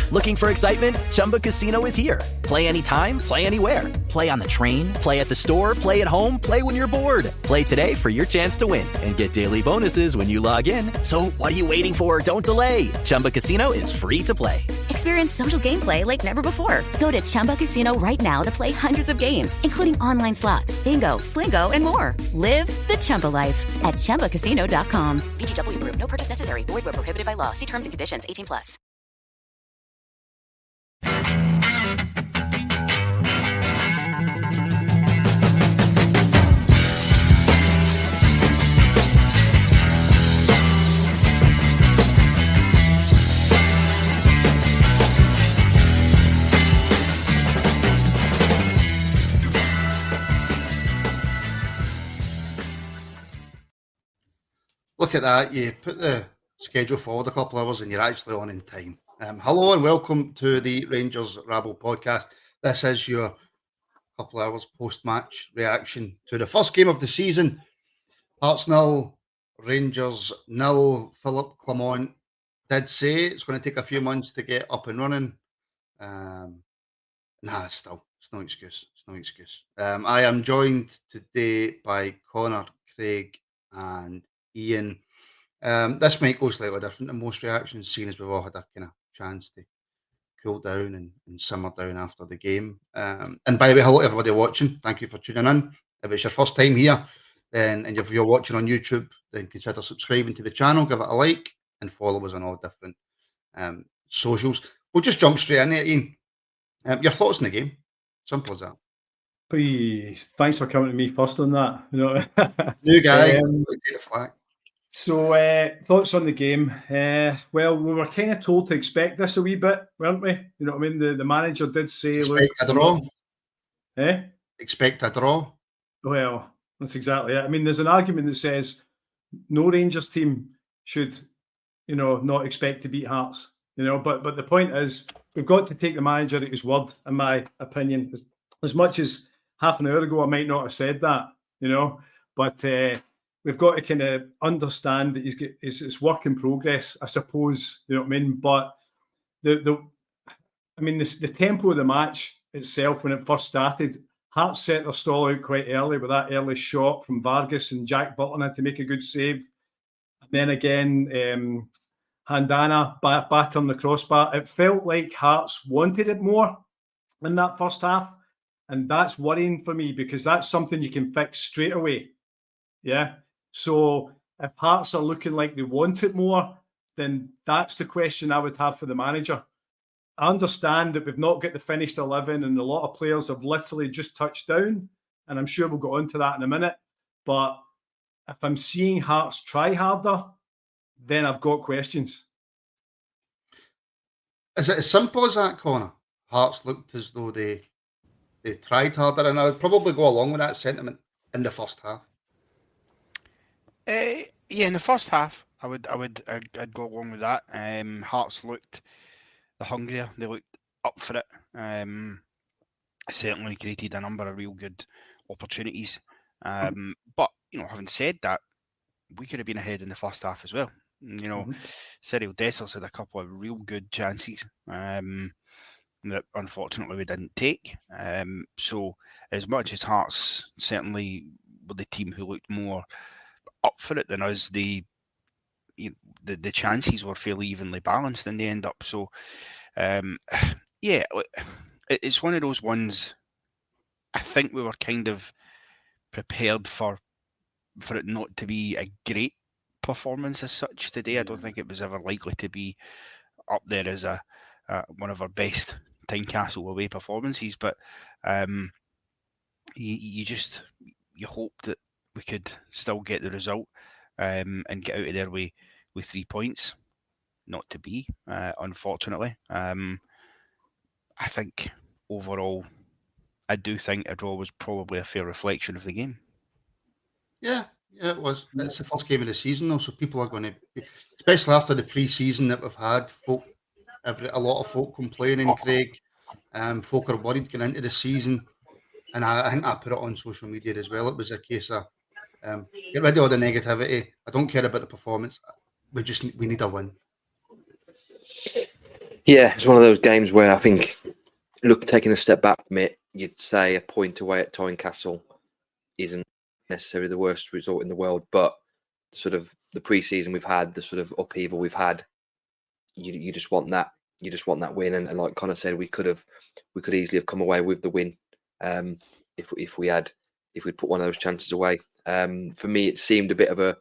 Looking for excitement? Chumba Casino is here. Play anytime, play anywhere. Play on the train, play at the store, play at home, play when you're bored. Play today for your chance to win and get daily bonuses when you log in. So what are you waiting for? Don't delay. Chumba Casino is free to play. Experience social gameplay like never before. Go to Chumba Casino right now to play hundreds of games, including online slots, bingo, Slingo, and more. Live the Chumba life at ChumbaCasino.com. VGW Group. No purchase necessary. Void where prohibited by law. See terms and conditions. 18+. Look at that. You put the schedule forward a couple of hours and you're actually on in time. Hello and welcome to the Rangers Rabble podcast. This is your couple of hours post-match reaction to the first game of the season. Hearts 0, Rangers 0. Philip Clement did say it's going to take a few months to get up and running. It's no excuse. It's no excuse. I am joined today by Connor, Craig and Iain. This might go slightly different than most reactions, seeing as we've all had a kind of chance to cool down and simmer down after the game. And by the way, hello to everybody watching. Thank you for tuning in. If it's your first time here, then and if you're watching on YouTube, then consider subscribing to the channel, give it a like, and follow us on all different socials. We'll just jump straight in it, Iain. Your thoughts on the game? Simple as that. Please, thanks for coming to me first on that. New guy, take the flag. So, thoughts on the game? Well, we were kind of told to expect this a wee bit, weren't we? You know what I mean? The manager did say, expect a draw. Expect a draw. Well, that's exactly it. I mean, there's an argument that says no Rangers team should, not expect to beat Hearts. But the point is, we've got to take the manager at his word, in my opinion. As much as half an hour ago, I might not have said that, but we've got to kind of understand that it's work in progress, I suppose, you know what I mean? But the tempo of the match itself, when it first started, Hearts set their stall out quite early with that early shot from Vargas, and Jack Butland had to make a good save. And then again, Handana battering the crossbar. It felt like Hearts wanted it more in that first half. And that's worrying for me, because that's something you can fix straight away. Yeah. So if Hearts are looking like they want it more, then that's the question I would have for the manager. I understand that we've not got the finished 11 and a lot of players have literally just touched down. And I'm sure we'll go on to that in a minute. But if I'm seeing Hearts try harder, then I've got questions. Is it as simple as that, Connor? Hearts looked as though they tried harder, and I would probably go along with that sentiment in the first half. In the first half, I'd go along with that. Hearts looked the hungrier; they looked up for it. Certainly created a number of real good opportunities. But having said that, we could have been ahead in the first half as well. Cyril Dessers had a couple of real good chances. That unfortunately we didn't take. So as much as Hearts certainly were the team who looked more up for it than us, the chances were fairly evenly balanced in the end up. So it's one of those ones. I think we were kind of prepared for it not to be a great performance as such today. I don't think it was ever likely to be up there as one of our best Tynecastle away performances, but you hope that we could still get the result and get out of there with 3 points. Not to be, unfortunately. I think overall, I do think a draw was probably a fair reflection of the game. Yeah, it was. It's the first game of the season, though, so people are going to be, especially after the pre-season that we've had, a lot of folk complaining, Craig. Folk are worried going into the season, and I think I put it on social media as well. It was a case of get rid of all the negativity. I don't care about the performance. We need a win. Yeah, it's one of those games where I think, taking a step back from it, you'd say a point away at Tynecastle isn't necessarily the worst result in the world, but sort of the pre-season we've had, the sort of upheaval we've had, you just want that. You just want that win, and like Connor said, we could easily have come away with the win if we'd put one of those chances away. For me, it seemed a bit of a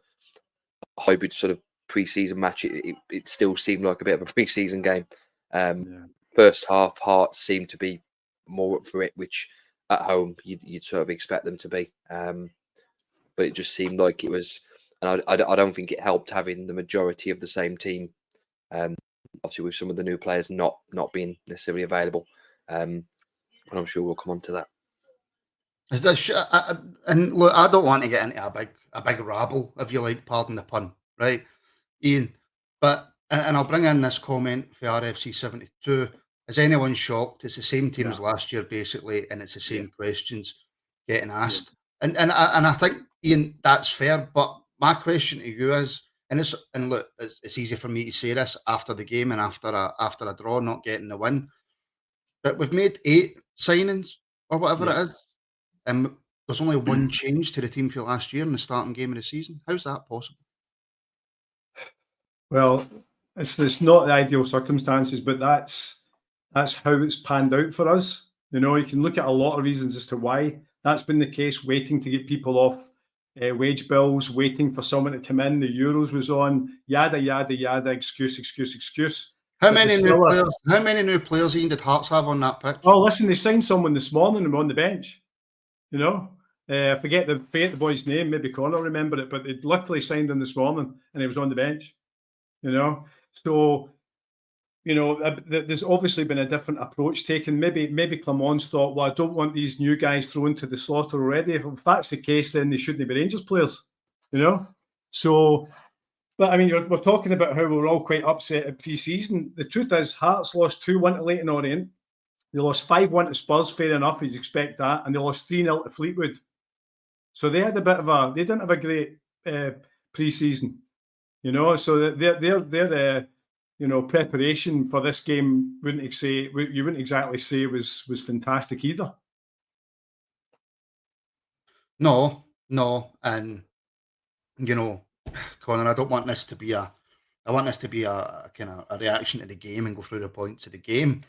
hybrid sort of pre-season match. It still seemed like a bit of a pre-season game. First half, Hearts seemed to be more up for it, which at home you'd sort of expect them to be. But it just seemed like it was, and I don't think it helped having the majority of the same team. Obviously, with some of the new players not being necessarily available, and I'm sure we'll come on to that. And look, I don't want to get into a big rabble, if you like, pardon the pun, right, Ian? But and I'll bring in this comment for RFC 72. Is anyone shocked? It's the same team as last year, basically, and it's the same questions getting asked. And I think, Ian, that's fair. But my question to you is, and look, it's easy for me to say this after the game and after a draw, not getting the win. But we've made 8 signings or whatever it is, and there's only one change to the team for last year in the starting game of the season. How's that possible? Well, it's not the ideal circumstances, but that's how it's panned out for us. You know, you can look at a lot of reasons as to why that's been the case. Waiting to get people off wage bills, waiting for someone to come in. The Euros was on. Yada yada yada. Excuse. How many new players Ian did Hearts have on that pitch? Oh, listen, they signed someone this morning and were on the bench. You know, I forget the boy's name. Maybe Connor remember it, but they literally signed him this morning and he was on the bench. You know, so you know, there's obviously been a different approach taken. Maybe Clement's thought, well, I don't want these new guys thrown to the slaughter already. If that's the case, then they shouldn't be Rangers players, you know? So, but I mean, we're talking about how we're all quite upset at pre-season. The truth is, Hearts lost 2-1 to Leyton Orient. They lost 5-1 to Spurs, fair enough, you'd expect that. And they lost 3-0 to Fleetwood. So they didn't have a great pre-season, you know? So their preparation for this game you wouldn't exactly say was fantastic either. No, and you know, Connor, I want this to be a kind of a reaction to the game and go through the points of the game.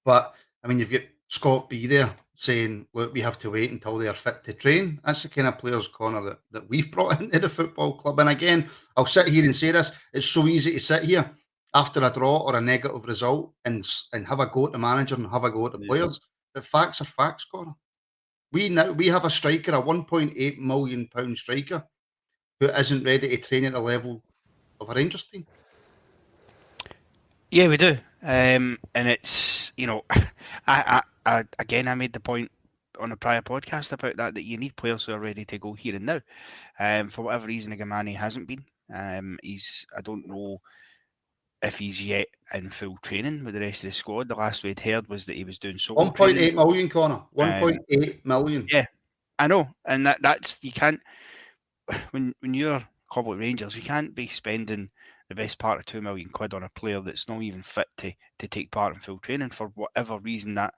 But I mean, you've got Scott B there saying, look, we have to wait until they are fit to train. That's the kind of players, Connor, that we've brought into the football club. And again, I'll sit here and say this, it's so easy to sit here after a draw or a negative result and have a go at the manager and have a go at the players. But facts are facts, Connor. We have a striker, a £1.8 million striker, who isn't ready to train at the level of a Rangers team. Yeah, we do. And it's, you know, I made the point on a prior podcast about that you need players who are ready to go here and now. For whatever reason, Gamani hasn't been. I don't know if he's yet in full training with the rest of the squad. The last we'd heard was that he was doing solo 1.8 million, Connor. 1.8 million. Yeah, I know. And that's, you can't, when you're Cobble Rangers, you can't be spending the best part of £2 million on a player that's not even fit to take part in full training for whatever reason that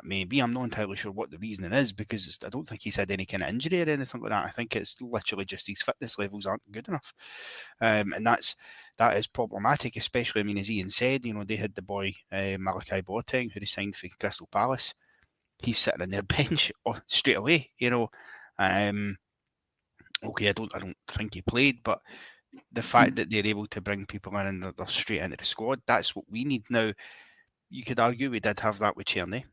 may be. I'm not entirely sure what the reasoning is, because I don't think he's had any kind of injury or anything like that. I think it's literally just his fitness levels aren't good enough. And that is problematic, especially, I mean, as Iain said, you know, they had the boy Malachi Boateng, who they signed for Crystal Palace. He's sitting on their bench straight away, you know. Okay, I don't think he played, but the fact that they're able to bring people in and they're straight into the squad, that's what we need now. You could argue we did have that with Tierney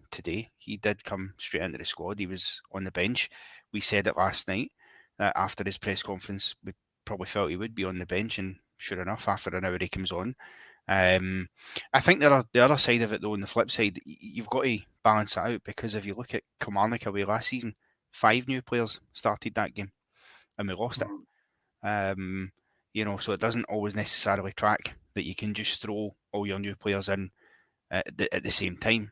today. He did come straight into the squad. He was on the bench. We said it last night after his press conference. We probably felt he would be on the bench, and sure enough, after an hour he comes on. I think the other side of it, though, on the flip side, you've got to balance it out, because if you look at Kilmarnock away last season, 5 new players started that game and we lost it. You know, so it doesn't always necessarily track that you can just throw all your new players in at the same time.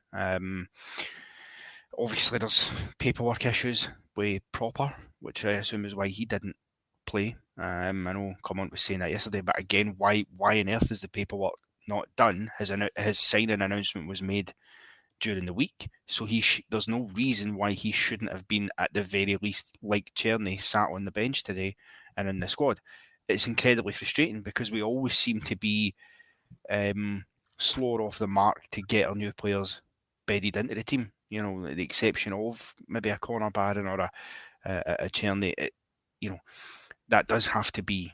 Obviously, there's paperwork issues with Proper, which I assume is why he didn't play. I know Clement was saying that yesterday, but again, why on earth is the paperwork not done. His signing announcement was made during the week, so there's no reason why he shouldn't have been, at the very least, like Czerny, sat on the bench today and in the squad. It's incredibly frustrating because we always seem to be slower off the mark to get our new players bedded into the team. You know, the exception of maybe a Conor Barron or a Czerny. That does have to be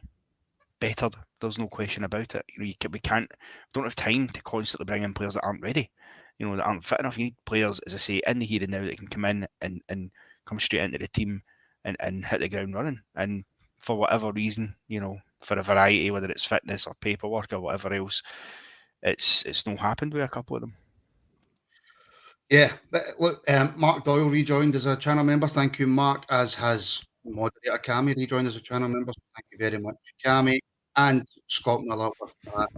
bettered. There's no question about it. We don't have time to constantly bring in players that aren't ready. That aren't fit enough. You need players, as I say, in the here and now that can come in and come straight into the team and hit the ground running. And for whatever reason, for a variety, whether it's fitness or paperwork or whatever else, it's not happened with a couple of them. Yeah, but look, Mark Doyle rejoined as a channel member. Thank you, Mark, as has moderator Cammy rejoined as a channel member. Thank you very much, Cammy. And Scott Miller with that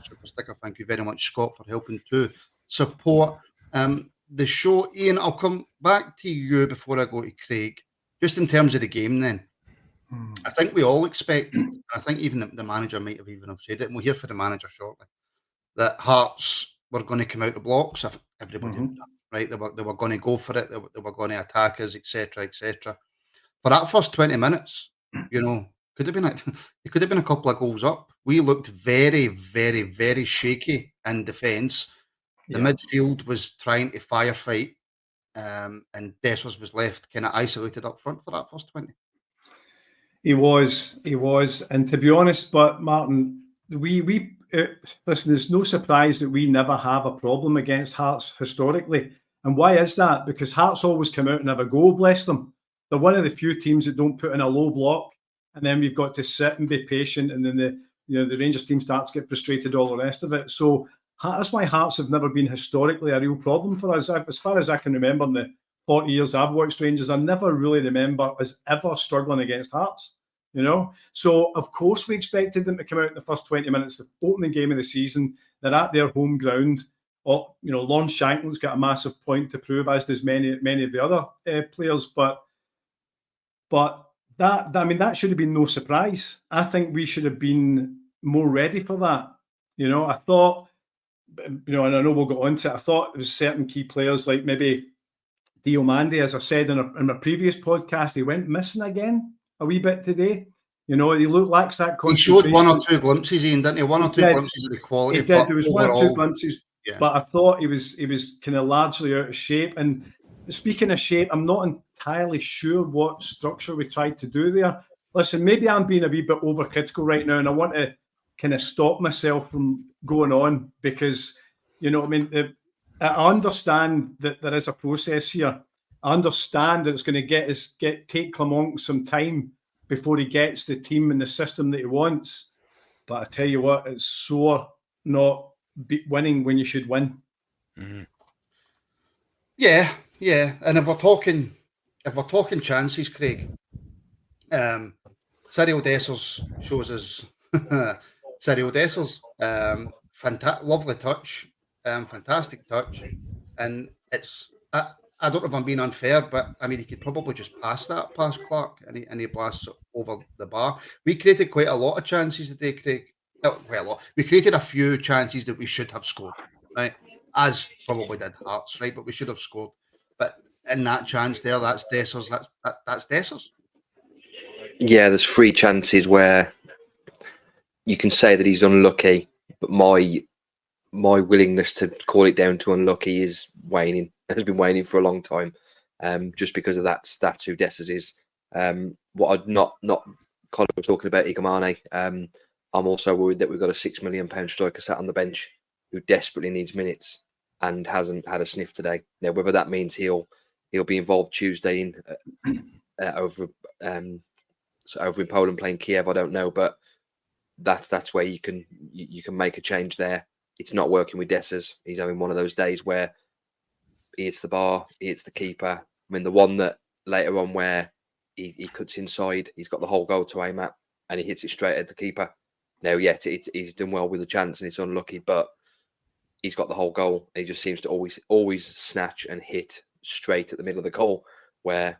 super sticker. Thank you very much, Scott, for helping to support the show. Iain, I'll come back to you before I go to Craig. Just in terms of the game then. I think we all expected, and I think even the manager might have even said it, and we'll hear from the manager shortly, that Hearts were going to come out the blocks. Everybody knew that, right? They were going to go for it. They were going to attack us, etc., etc. For that first 20 minutes, could have been it could have been a couple of goals up. We looked very, very, very shaky in defence. The midfield was trying to firefight, and Dessers was left kind of isolated up front for that first 20. He was, and to be honest, but Martin, we listen. There's no surprise that we never have a problem against Hearts historically, and why is that? Because Hearts always come out and have a go. Bless them. They're one of the few teams that don't put in a low block, and then we've got to sit and be patient, and then the Rangers team starts to get frustrated, all the rest of it. So that's why Hearts have never been historically a real problem for us. As far as I can remember, in the 40 years I've watched Rangers, I never really remember us ever struggling against Hearts. So of course we expected them to come out in the first 20 minutes, the opening game of the season. They're at their home ground. Lon Shanklin's got a massive point to prove, as does many of the other players. But that should have been no surprise. I think we should have been more ready for that. I thought, and I know we'll go on to it, I thought there was certain key players like maybe Diomande, as I said in my previous podcast, he went missing again a wee bit today. He looked like that. He showed one or two glimpses, Iain, didn't he? One or two glimpses of the quality. He did. There was one or two glimpses, but I thought he was kind of largely out of shape. And speaking of shape, I'm not entirely sure what structure we tried to do there. Listen, maybe I'm being a wee bit overcritical right now, and I want to kind of stop myself from going on because, I understand that there is a process here. I understand that it's going to take Clement some time before he gets the team and the system that he wants. But I tell you what, it's sore not winning when you should win. Mm-hmm. Yeah. And if we're talking chances, Craig, Cyril Dessers shows us Cyril Dessers. Lovely touch, fantastic touch, and it's. I don't know if I'm being unfair, but I mean, he could probably just pass that past Clark and he blasts over the bar. We created quite a lot of chances today, Craig. We created a few chances that we should have scored, right? As probably did Hearts, right? But we should have scored. But in that chance there, that's Dessers. That's Dessers. Yeah, there's 3 chances where you can say that he's unlucky, but my willingness to call it down to unlucky is waning. Has been waning for a long time, just because of that's who Dessers is. What I'd not Colin was talking about Igamane. I'm also worried that we've got a £6 million striker sat on the bench who desperately needs minutes and hasn't had a sniff today. Now, whether that means he'll be involved Tuesday over in Poland playing Kiev, I don't know, but that's where you can make a change there. It's not working with Dessers. He's having one of those days where he hits the bar, he hits the keeper. I mean, the one that later on where he cuts inside, he's got the whole goal to aim at, and he hits it straight at the keeper. Now, yet he's done well with the chance, and it's unlucky, but he's got the whole goal. He just seems to always snatch and hit straight at the middle of the goal where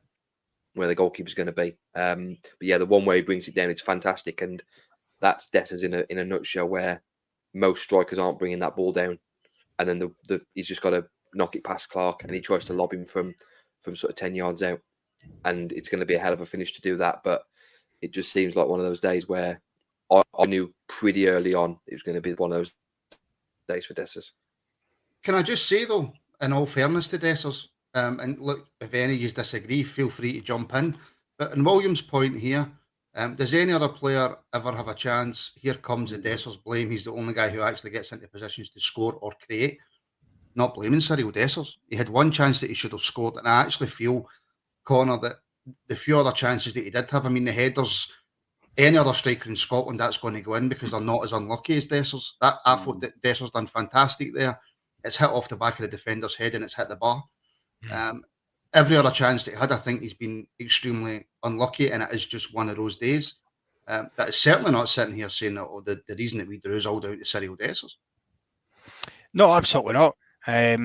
the goalkeeper's going to be. But yeah, the one where he brings it down, it's fantastic, and that's Dessers in a nutshell. Where most strikers aren't bringing that ball down, and then he's just got to knock it past Clark, and he tries to lob him from sort of 10 yards out, and it's going to be a hell of a finish to do that. But it just seems like one of those days where I knew pretty early on it was going to be one of those days for Dessers. Can I just say, though, in all fairness to Dessers, and look, if any of you disagree, feel free to jump in. But in Williams' point here, does any other player ever have a chance? Here comes the Dessers blame. He's the only guy who actually gets into positions to score or create. Not blaming Cyril Dessers. He had one chance that he should have scored, and I actually feel, Connor, that the few other chances that he did have, I mean, the headers, any other striker in Scotland, that's going to go in because they're not as unlucky as Dessers. I thought that Dessers done fantastic there. It's hit off the back of the defender's head and it's hit the bar. Every other chance that he had, I think he's been extremely unlucky, and it is just one of those days. But it's certainly not sitting here saying that the reason that we drew is all down to Cyril Dessers. No, absolutely not. I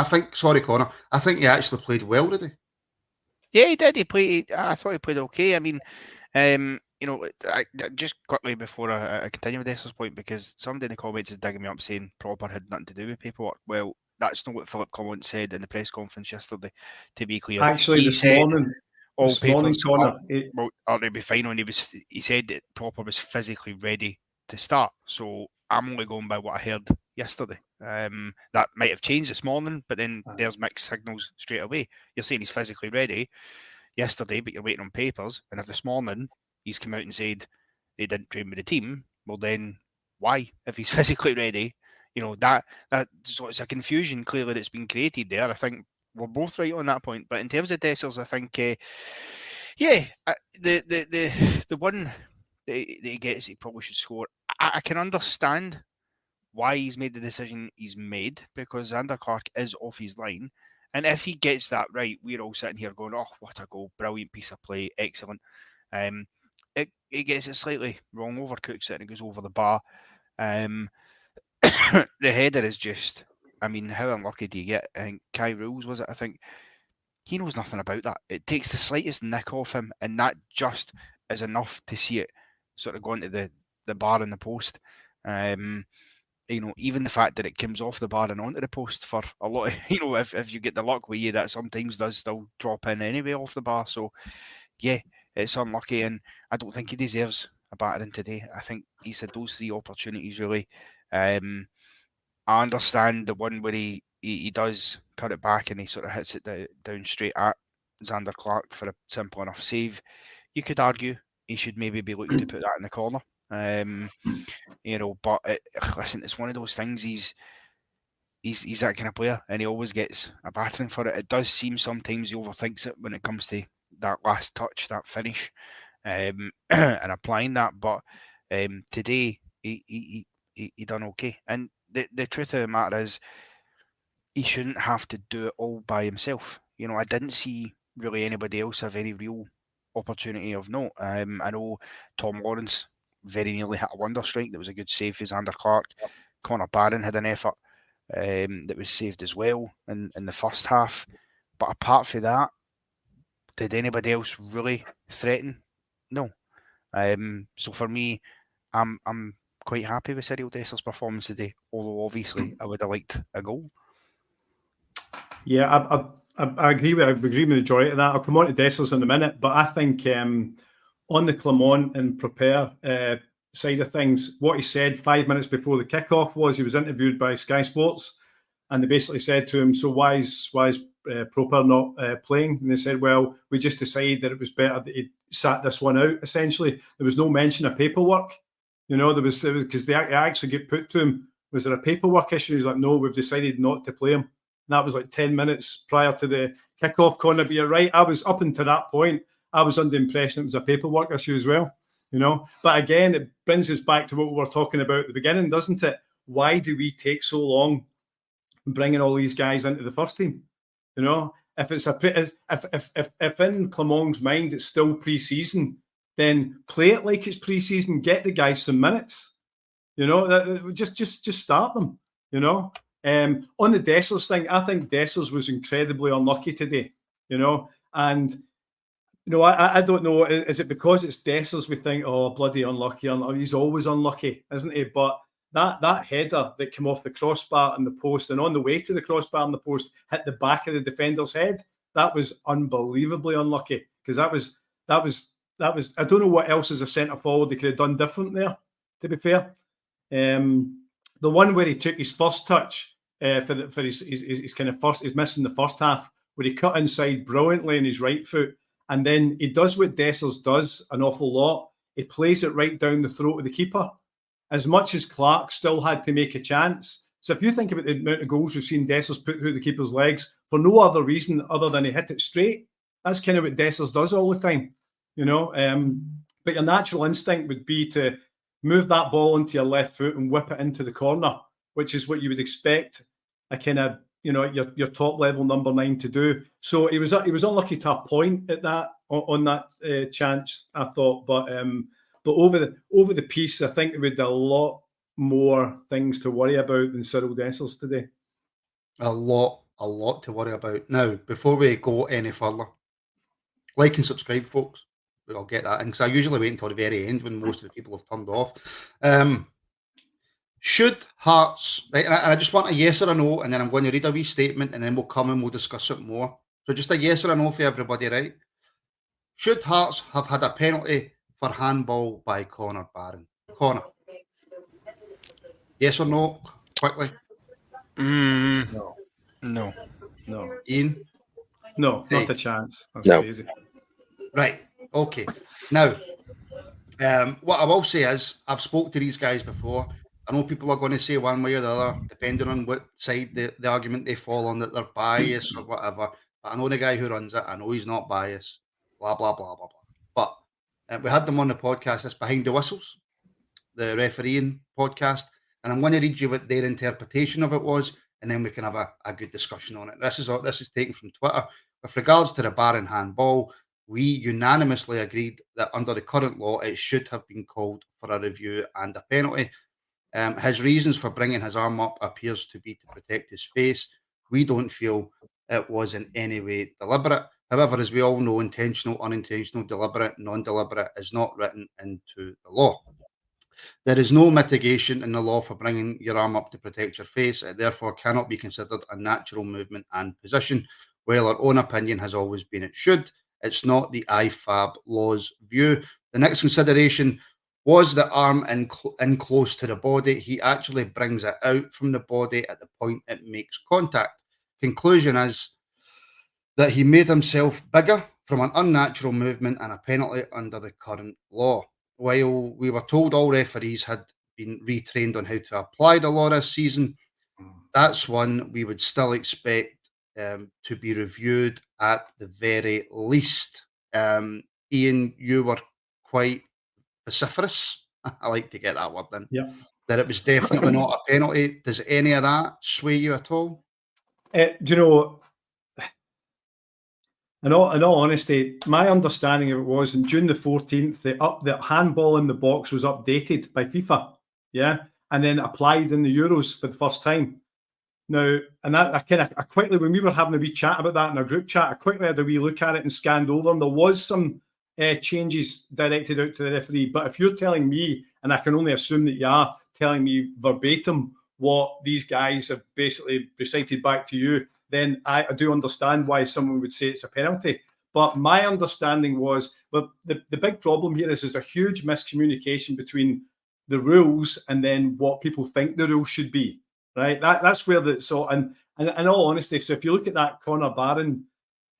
think, sorry, Connor, I think he actually played well today. Yeah, he did. I thought he played okay. I mean, just quickly before I continue with Dessers' point, because somebody in the comments is digging me up saying Proper had nothing to do with paperwork. Well, that's not what Philip Collins said in the press conference yesterday, to be clear. Actually, this morning, Connor, ought to be fine when he said that Proper was physically ready to start. So I'm only going by what I heard yesterday. That might have changed this morning, but then there's mixed signals straight away. You're saying he's physically ready yesterday, but you're waiting on papers. And if this morning he's come out and said he didn't train with the team, well then why? If he's physically ready, so it's a confusion clearly that's been created there. I think we're both right on that point. But in terms of Dessers, I think, the one that he gets, he probably should score. I can understand why he's made the decision he's made, because Zander Clark is off his line. And if he gets that right, we're all sitting here going, oh, what a goal, brilliant piece of play, excellent. He gets it slightly wrong, overcooks it, and it goes over the bar. The header is just, I mean, how unlucky do you get? I think Kai Rules, was it? I think he knows nothing about that. It takes the slightest nick off him, and that just is enough to see it sort of go into the bar and the post. Even the fact that it comes off the bar and onto the post for a lot of, if you get the luck with you, that sometimes does still drop in anyway off the bar. So, yeah, it's unlucky, and I don't think he deserves a battering today. I think he's had those three opportunities, really. I understand the one where he does cut it back and he sort of hits it down straight at Zander Clark for a simple enough save. You could argue he should maybe be looking to put that in the corner. But listen, it's one of those things. He's that kind of player, and he always gets a battering for it. It does seem sometimes he overthinks it when it comes to that last touch, that finish, and applying that. But today he done okay. And the truth of the matter is, he shouldn't have to do it all by himself. I didn't see really anybody else have any real opportunity of note. I know Tom Lawrence very nearly hit a wonder strike. That was a good save for Zander Clark. Yep. Connor Barron had an effort that was saved as well in the first half. But apart from that, did anybody else really threaten? No. So for me, I'm quite happy with Cyril Dessers' performance today, although obviously I would have liked a goal. Yeah, I agree with the majority of that. I'll come on to Dessers in a minute, but I think on the Clermont and Prepare side of things, what he said 5 minutes before the kickoff was he was interviewed by Sky Sports, and they basically said to him, so why is Proper not playing? And they said, well, we just decided that it was better that he sat this one out, essentially. There was no mention of paperwork. There was because they actually get put to him, was there a paperwork issue? He's like, no, we've decided not to play him. And that was like 10 minutes prior to the kickoff corner. But you're right, I was up until that point, I was under the impression it was a paperwork issue as well, But again, it brings us back to what we were talking about at the beginning, doesn't it? Why do we take so long bringing all these guys into the first team? If it's if in Clermont's mind it's still pre-season, then play it like it's pre-season. Get the guys some minutes. Just start them. On the Dessers thing, I think Dessers was incredibly unlucky today. And I don't know. Is it because it's Dessers we think, oh, bloody unlucky? He's always unlucky, isn't he? But that header that came off the crossbar and the post, and on the way to the crossbar and the post, hit the back of the defender's head. That was unbelievably unlucky, because that was. I don't know what else as a centre forward they could have done different there, to be fair. The one where he took his first touch for his kind of first, he's missing the first half, where he cut inside brilliantly in his right foot, and then he does what Dessers does an awful lot. He plays it right down the throat of the keeper. As much as Clark still had to make a chance. So if you think about the amount of goals we've seen Dessers put through the keeper's legs for no other reason other than he hit it straight, that's kind of what Dessers does all the time, you know. But your natural instinct would be to move that ball into your left foot and whip it into the corner, which is what you would expect a kind of, you know, your top level number 9 to do. So he was unlucky to a point at that on that chance, I thought. But over the piece, I think there would be a lot more things to worry about than Cyril Dessers today. A lot to worry about. Now, before we go any further, like and subscribe, folks. I'll get that in, because I usually wait until the very end when most of the people have turned off. Should Hearts, right, and I just want a yes or a no, and then I'm going to read a wee statement, and then we'll come and we'll discuss it more. So just a yes or a no for everybody, right? Should Hearts have had a penalty for handball by Connor Barron? Connor. Yes or no? Quickly. No. Iain? No, Hey. not a chance. That's No. crazy. Right. Okay. Now, what I will say is, I've spoke to these guys before. I know people are going to say one way or the other, depending on what side the argument they fall on, that they're biased or whatever. But I know the guy who runs it. I know he's not biased. Blah, blah, blah, blah, blah. But we had them on the podcast. It's Behind the Whistles, the refereeing podcast. And I'm going to read you what their interpretation of it was, and then we can have a good discussion on it. This is taken from Twitter. With regards to the Barron handball, we unanimously agreed that under the current law, it should have been called for a review and a penalty. His reasons for bringing his arm up appears to be to protect his face. We don't feel it was in any way deliberate. However, as we all know, intentional, unintentional, deliberate, non-deliberate is not written into the law. There is no mitigation in the law for bringing your arm up to protect your face. It therefore cannot be considered a natural movement and position. While our own opinion has always been it should, it's not the IFAB law's view. The next consideration was the arm in close to the body. He actually brings it out from the body at the point it makes contact. Conclusion is that he made himself bigger from an unnatural movement and a penalty under the current law. While we were told all referees had been retrained on how to apply the law this season, that's one we would still expect to be reviewed at the very least. Iain, you were quite vociferous. I like to get that word in. Yeah. That it was definitely not a penalty. Does any of that sway you at all? Do you know, in all honesty, my understanding of it was on June the 14th, the handball in the box was updated by FIFA, yeah, and then applied in the Euros for the first time. Now, and I quickly, when we were having a wee chat about that in our group chat, I quickly had a wee look at it and scanned over, and there was some changes directed out to the referee. But if you're telling me, and I can only assume that you are telling me verbatim what these guys have basically recited back to you, then I do understand why someone would say it's a penalty. But my understanding was, well, the big problem here is there's a huge miscommunication between the rules and then what people think the rules should be, right? That's where and in all honesty, so if you look at that Connor Barron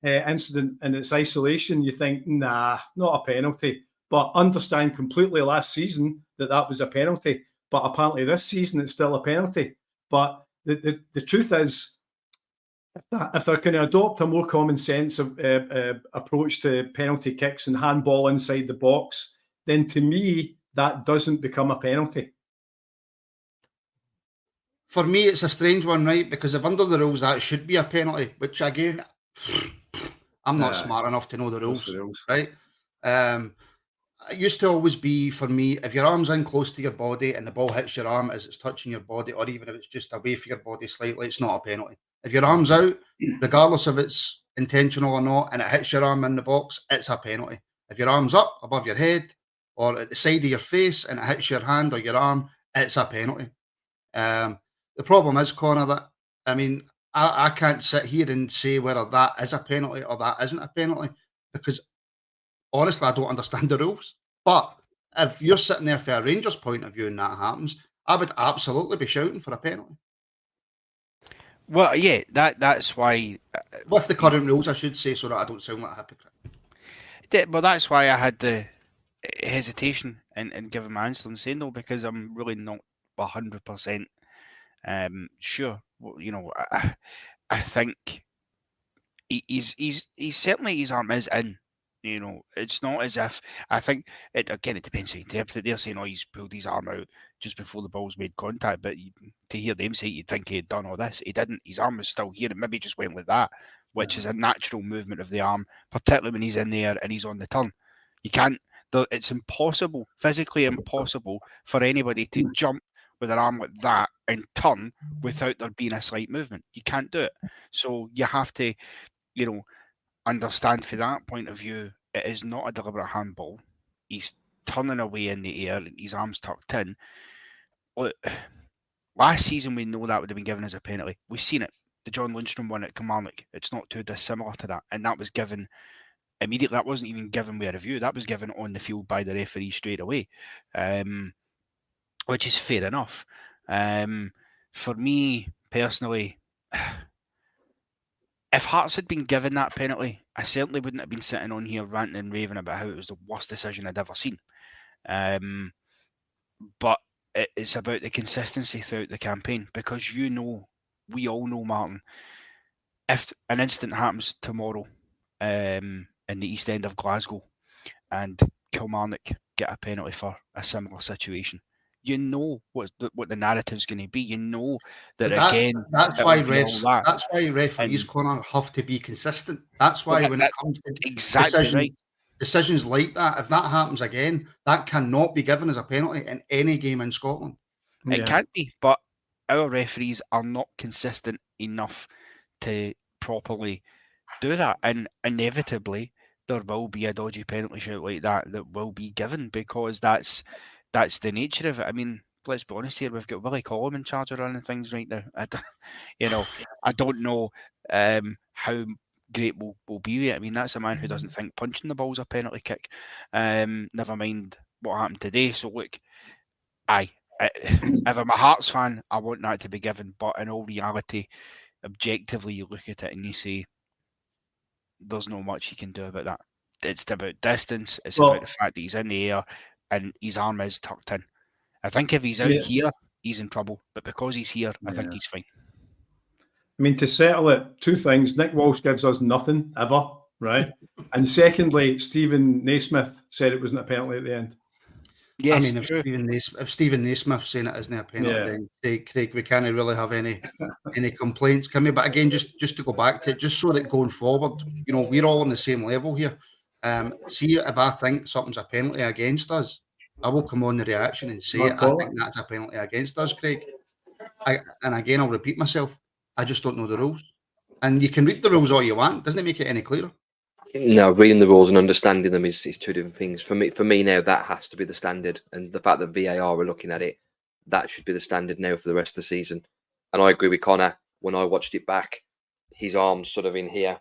incident in its isolation, you think, nah, not a penalty. But understand completely last season that was a penalty. But apparently this season it's still a penalty. But the truth is, if they're going to adopt a more common sense approach to penalty kicks and handball inside the box, then to me, that doesn't become a penalty. For me, it's a strange one, right? Because if under the rules that should be a penalty, which again, I'm not smart enough to know the rules, right? It used to always be, for me, if your arm's in close to your body and the ball hits your arm as it's touching your body, or even if it's just away from your body slightly, it's not a penalty. If your arm's out, regardless if it's intentional or not, and it hits your arm in the box, it's a penalty. If your arm's up above your head or at the side of your face and it hits your hand or your arm, it's a penalty. The problem is, Connor, that I can't sit here and say whether that is a penalty or that isn't a penalty because honestly, I don't understand the rules. But if you're sitting there for a Rangers point of view and that happens, I would absolutely be shouting for a penalty. Well, yeah, that's why. With the current rules, I should say, so that I don't sound like a hypocrite. Well, that's why I had the hesitation in giving my answer and saying no, because I'm really not 100% sure. Well, I think he's certainly his arm is in. It's not as if I think it again. It depends how you interpret it. They're saying, "Oh, he's pulled his arm out just before the ball's made contact," but to hear them say, you'd think he had done all this. He didn't. His arm was still here. It maybe just went like that, which is a natural movement of the arm, particularly when he's in there and he's on the turn. You can't. It's impossible, physically impossible, for anybody to jump with an arm like that and turn without there being a slight movement. You can't do it. So you have to, understand from that point of view, it is not a deliberate handball. He's turning away in the air and his arm's tucked in. Look, last season we know that would have been given as a penalty. We've seen it. The John Lundstrom one at Kilmarnock. It's not too dissimilar to that. And that was given immediately. That wasn't even given with a review. That was given on the field by the referee straight away, which is fair enough. For me personally, if Hearts had been given that penalty, I certainly wouldn't have been sitting on here ranting and raving about how it was the worst decision I'd ever seen. But it's about the consistency throughout the campaign, because we all know, Martin, if an incident happens tomorrow in the East End of Glasgow and Kilmarnock get a penalty for a similar situation, you know what the narrative's going to be. You know that again. That's why referees, Connor, have to be consistent. That's why when it comes to decisions like that, if that happens again, that cannot be given as a penalty in any game in Scotland. It can't be, but our referees are not consistent enough to properly do that, and inevitably there will be a dodgy penalty shout like that will be given, because that's the nature of it. I mean, let's be honest here. We've got Willie Collum in charge of running things right now. I don't know how great we'll be with it. I mean, that's a man who doesn't think punching the ball's a penalty kick. Never mind what happened today. So look, if I'm a Hearts fan, I want that to be given. But in all reality, objectively, you look at it and you say, there's not much you can do about that. It's about distance. It's about the fact that he's in the air and his arm is tucked in. I think if he's out here, he's in trouble. But because he's here, I think he's fine. I mean, to settle it, two things. Nick Walsh gives us nothing, ever, right? And secondly, Stephen Naismith said it wasn't a penalty at the end. Yes, I mean, if Stephen Naismith's saying it isn't a penalty, then Craig, we can't really have any complaints, can we? But again, just to go back to it, just so that going forward, we're all on the same level here. See, if I think something's a penalty against us, I will come on the reaction and say I think that's a penalty against us, Craig. And again, I'll repeat myself. I just don't know the rules. And you can read the rules all you want. Doesn't it make it any clearer? No, reading the rules and understanding them is two different things. For me now, that has to be the standard. And the fact that VAR are looking at it, that should be the standard now for the rest of the season. And I agree with Connor. When I watched it back, his arm's sort of in here.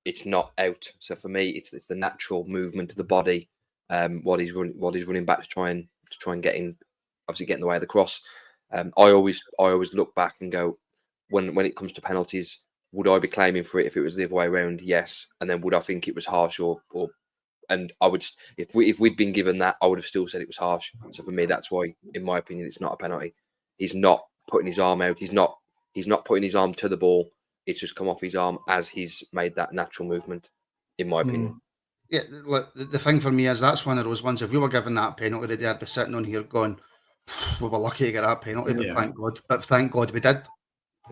It's not out. So for me, it's the natural movement of the body. What he's running back to try and get in, obviously get in the way of the cross. I always look back and go, when it comes to penalties, would I be claiming for it if it was the other way around? Yes. And then would I think it was harsh and I would, if we'd been given that, I would have still said it was harsh. So for me, that's why, in my opinion, it's not a penalty. He's not putting his arm out. He's not putting his arm to the ball. It's just come off his arm as he's made that natural movement, in my opinion. Yeah, look, the thing for me is that's one of those ones. If we were given that penalty today, I'd be sitting on here going, we were lucky to get that penalty, but thank God we did.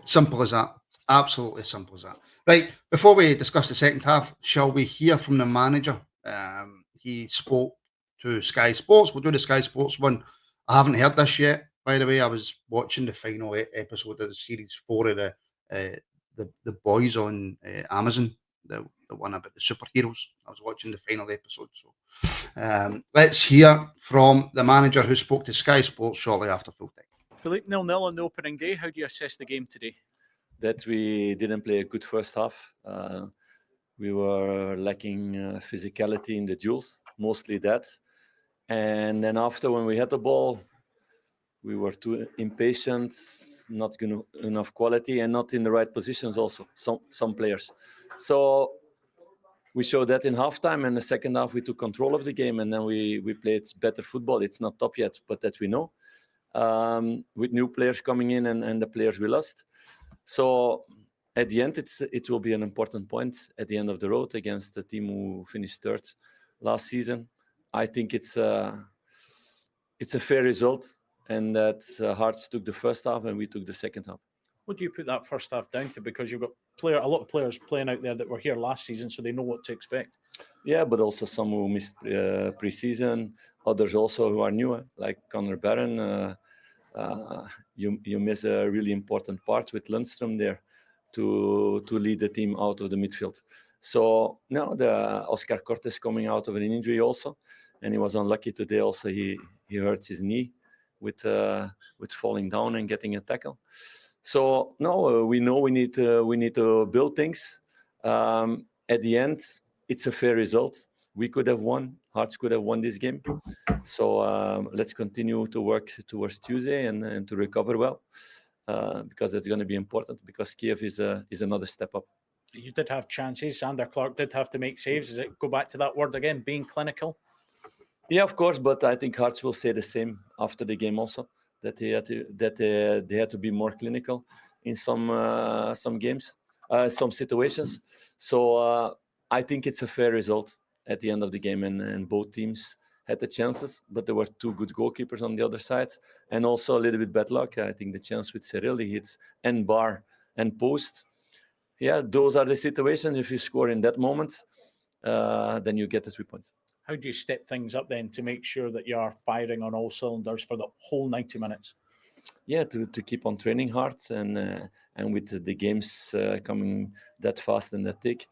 Simple as that. Absolutely simple as that. Right, before we discuss the second half, shall we hear from the manager? He spoke to Sky Sports. We'll do the Sky Sports one. I haven't heard this yet, by the way. I was watching the final episode of the series 4 of the boys on Amazon, the one about the superheroes. I was watching the final episode. So let's hear from the manager who spoke to Sky Sports shortly after full time. Philippe, 0-0 on the opening day. How do you assess the game today? That we didn't play a good first half. We were lacking physicality in the duels, mostly that. And then after, when we had the ball, we were too impatient, not enough quality, and not in the right positions also, some players. So we showed that in halftime, and the second half we took control of the game, and then we played better football. It's not top yet, but that we know. With new players coming in and the players we lost. So at the end, it will be an important point at the end of the road against the team who finished third last season. I think it's a fair result, and that Hearts took the first half and we took the second half. What do you put that first half down to? Because you've got a lot of players playing out there that were here last season, so they know what to expect. Yeah, but also some who missed pre-season, others also who are new, like Conor Barron. You miss a really important part with Lundstrom there to lead the team out of the midfield. So now the Oscar Cortes coming out of an injury also, and he was unlucky today. Also, he hurt his knee with falling down and getting a tackle. So no, we know we need to build things. At the end, it's a fair result. We could have won. Hearts could have won this game. So let's continue to work towards Tuesday and to recover well, because that's going to be important. Because Kiev is another step up. You did have chances. Sander Clark did have to make saves. Does it go back to that word again, being clinical? Yeah, of course. But I think Hearts will say the same after the game also. That they had to be more clinical in some games, some situations. So I think it's a fair result at the end of the game, and both teams had the chances, but there were two good goalkeepers on the other side, and also a little bit bad luck. I think the chance with Cyril, he hits end bar and post. Yeah, those are the situations. If you score in that moment, then you get the 3 points. How do you step things up then to make sure that you are firing on all cylinders for the whole 90 minutes? Yeah, to keep on training hard, and with the games coming that fast and that thick,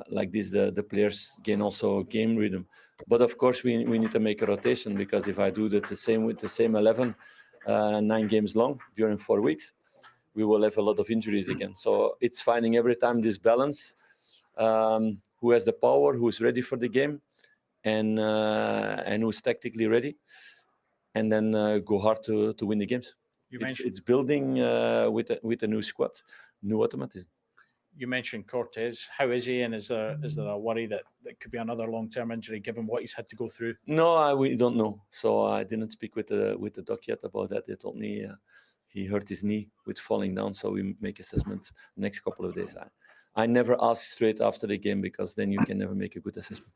like this, the players gain also game rhythm. But of course, we need to make a rotation, because if I do that the same with the same 11, 9 games long during 4 weeks, we will have a lot of injuries again. So it's finding every time this balance, who has the power, who's ready for the game, and who's tactically ready, and then go hard to win the games. It's building with a new squad, new automatism. You mentioned Cortes. How is he, and is there a worry that could be another long-term injury given what he's had to go through? No, we don't know. So I didn't speak with the doc yet about that. They told me he hurt his knee with falling down, so we make assessment next couple of days. I never ask straight after the game, because then you can never make a good assessment.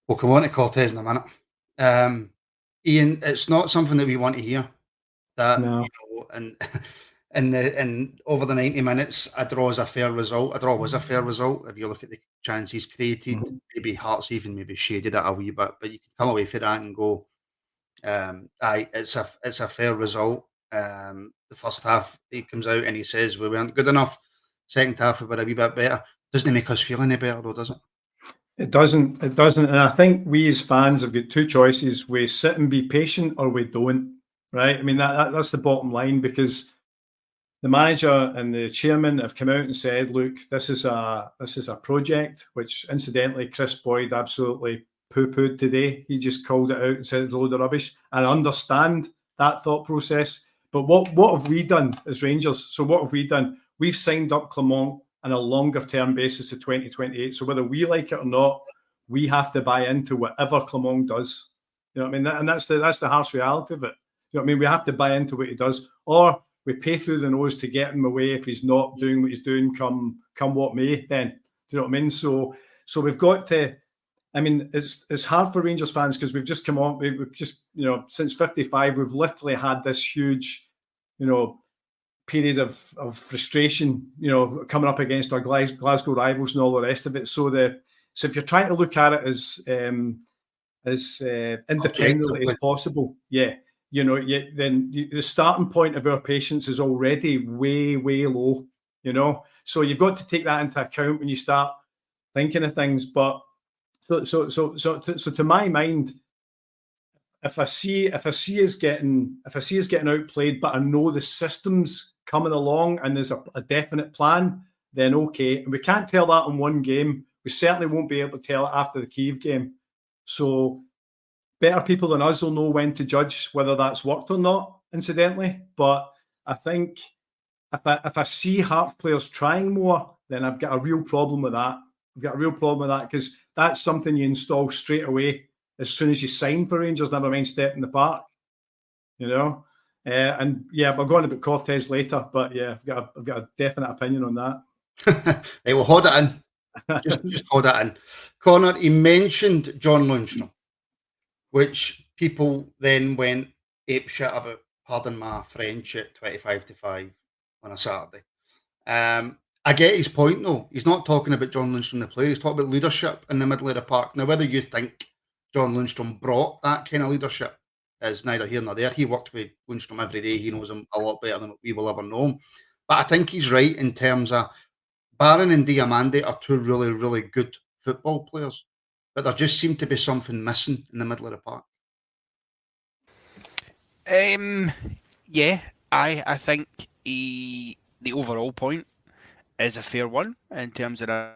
We'll come on to Cortes in a minute. Iain, it's not something that we want to hear. That, no. And over the 90 minutes, a draw is a fair result. A draw was a fair result if you look at the chances created. Maybe Hearts maybe shaded it a wee bit, but you can come away from that and go, it's a fair result. The first half, he comes out and he says we weren't good enough. Second half, we were a wee bit better. Doesn't it make us feel any better though, does it? It doesn't. And I think we as fans have got two choices. We sit and be patient, or we don't. Right? I mean, that's the bottom line, because the manager and the chairman have come out and said, look, this is a project, which incidentally Chris Boyd absolutely poo-pooed today. He just called it out and said it's a load of rubbish. And I understand that thought process. But what have we done as Rangers? So what have we done? We've signed up Clement on a longer term basis to 2028. So whether we like it or not, we have to buy into whatever Clement does. You know what I mean? And that's the harsh reality of it. You know what I mean? We have to buy into what he does, or we pay through the nose to get him away if he's not doing what he's doing come what may then. Do you know what I mean? So we've got to, I mean, it's hard for Rangers fans, because we've just come on, we've just, since 55, we've literally had this huge, period of frustration, coming up against our Glasgow rivals and all the rest of it. So if you're trying to look at it as independently as possible, then the starting point of our patience is already way, way low, So you've got to take that into account when you start thinking of things. But so to my mind, if I see us getting outplayed, but I know the system's coming along and there's a definite plan, then okay. And we can't tell that in one game. We certainly won't be able to tell it after the Kyiv game. So better people than us will know when to judge whether that's worked or not, incidentally. But I think if I see Hearts players trying more, then I've got a real problem with that. I've got a real problem with that because that's something you install straight away as soon as you sign for Rangers, never mind step in the park, you know. And yeah, we're going about Cortes later, but yeah, I've got a definite opinion on that. Hey, we'll hold it in. Just hold it in. Connor, he mentioned John Lundstrom, which people then went apeshit about, pardon my French, at 25-5 on a Saturday. I get his point, though. He's not talking about John Lundstrom, the player. He's talking about leadership in the middle of the park. Now, whether you think John Lundstrom brought that kind of leadership is neither here nor there. He worked with Lundstrom every day. He knows him a lot better than we will ever know him. But I think he's right in terms of Barron and Diamande are two really, really good football players. But there just seemed to be something missing in the middle of the park. Yeah, I think the overall point is a fair one in terms of the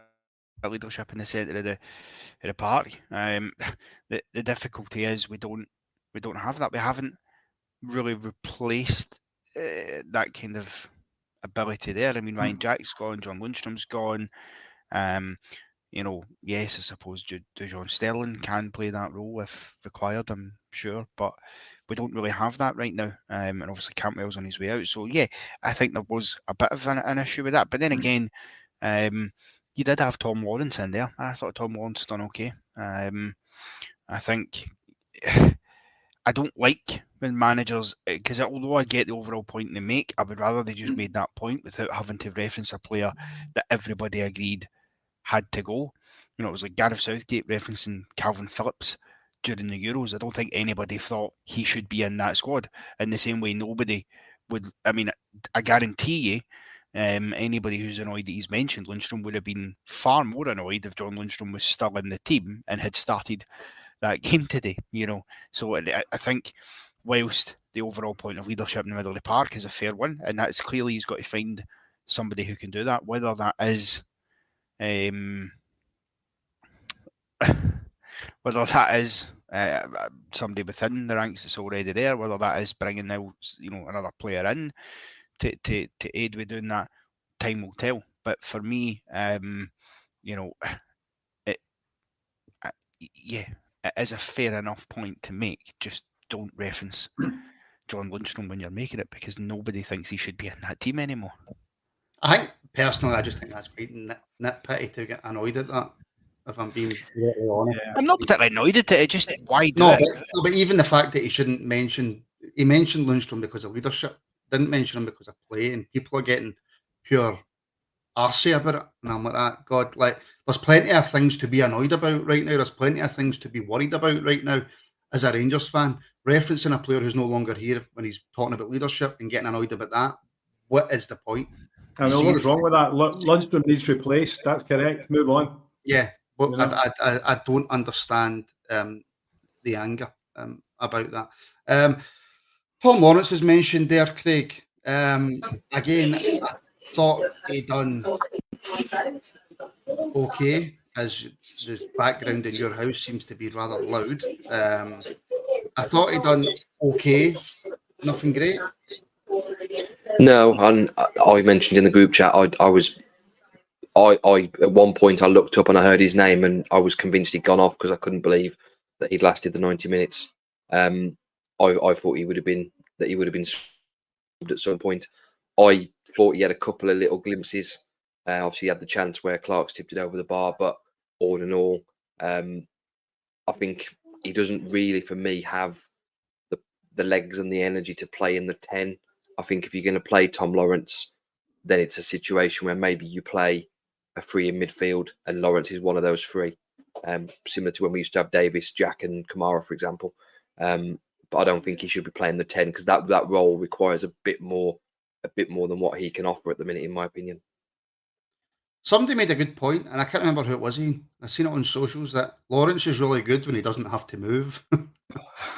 leadership in the centre of the park. The difficulty is we don't have that. We haven't really replaced that kind of ability there. I mean, Ryan Jack's gone, John Lundstrom's gone. Yes, I suppose John Sterling can play that role if required, I'm sure, but we don't really have that right now. And obviously Cantwell's on his way out. So yeah, I think there was a bit of an issue with that. But then again, you did have Tom Lawrence in there. I thought Tom Lawrence done okay. I think I don't like when managers, because although I get the overall point they make, I would rather they just made that point without having to reference a player that everybody agreed had to go. You know, it was like Gareth Southgate referencing Calvin Phillips during the Euros. I don't think anybody thought he should be in that squad. In the same way, nobody would. I mean, I guarantee you, anybody who's annoyed that he's mentioned Lundstrom would have been far more annoyed if John Lundstrom was still in the team and had started that game today. You know, so I think whilst the overall point of leadership in the middle of the park is a fair one, and that's clearly he's got to find somebody who can do that, whether that is somebody within the ranks that's already there, whether that is bringing now another player in to aid with doing that, time will tell. But for me, it is a fair enough point to make. Just don't reference John Lundstrom when you're making it, because nobody thinks he should be in that team anymore. I think, personally, I just think that's quite nitpicky to get annoyed at that, if I'm being really honest. Yeah. I'm not particularly annoyed at it, just why do it? But even the fact that he mentioned Lundstrom because of leadership, didn't mention him because of play, and people are getting pure arsey about it, and I'm like, that God, like, there's plenty of things to be annoyed about right now, there's plenty of things to be worried about right now as a Rangers fan. Referencing a player who's no longer here when he's talking about leadership and getting annoyed about that, what is the point? I know what's wrong with that. Lundstrom needs replaced. That's correct. Move on. Yeah, but I don't understand the anger about that. Tom Lawrence is mentioned there, Craig. Again, I thought he done okay, as the background in your house seems to be rather loud. I thought he done okay, nothing great. No, and I mentioned in the group chat, I at one point I looked up and I heard his name and I was convinced he'd gone off because I couldn't believe that he'd lasted the 90 minutes. I thought he would have been at some point. I thought he had a couple of little glimpses. Obviously, he had the chance where Clark's tipped it over the bar, but all in all, I think he doesn't really, for me, have the legs and the energy to play in the 10. I think if you're going to play Tom Lawrence, then it's a situation where maybe you play a three in midfield, and Lawrence is one of those three, similar to when we used to have Davis, Jack, and Kamara, for example. But I don't think he should be playing the 10 because that role requires a bit more than what he can offer at the minute, in my opinion. Somebody made a good point, and I can't remember who it was. Ian. I've seen it on socials that Lawrence is really good when he doesn't have to move.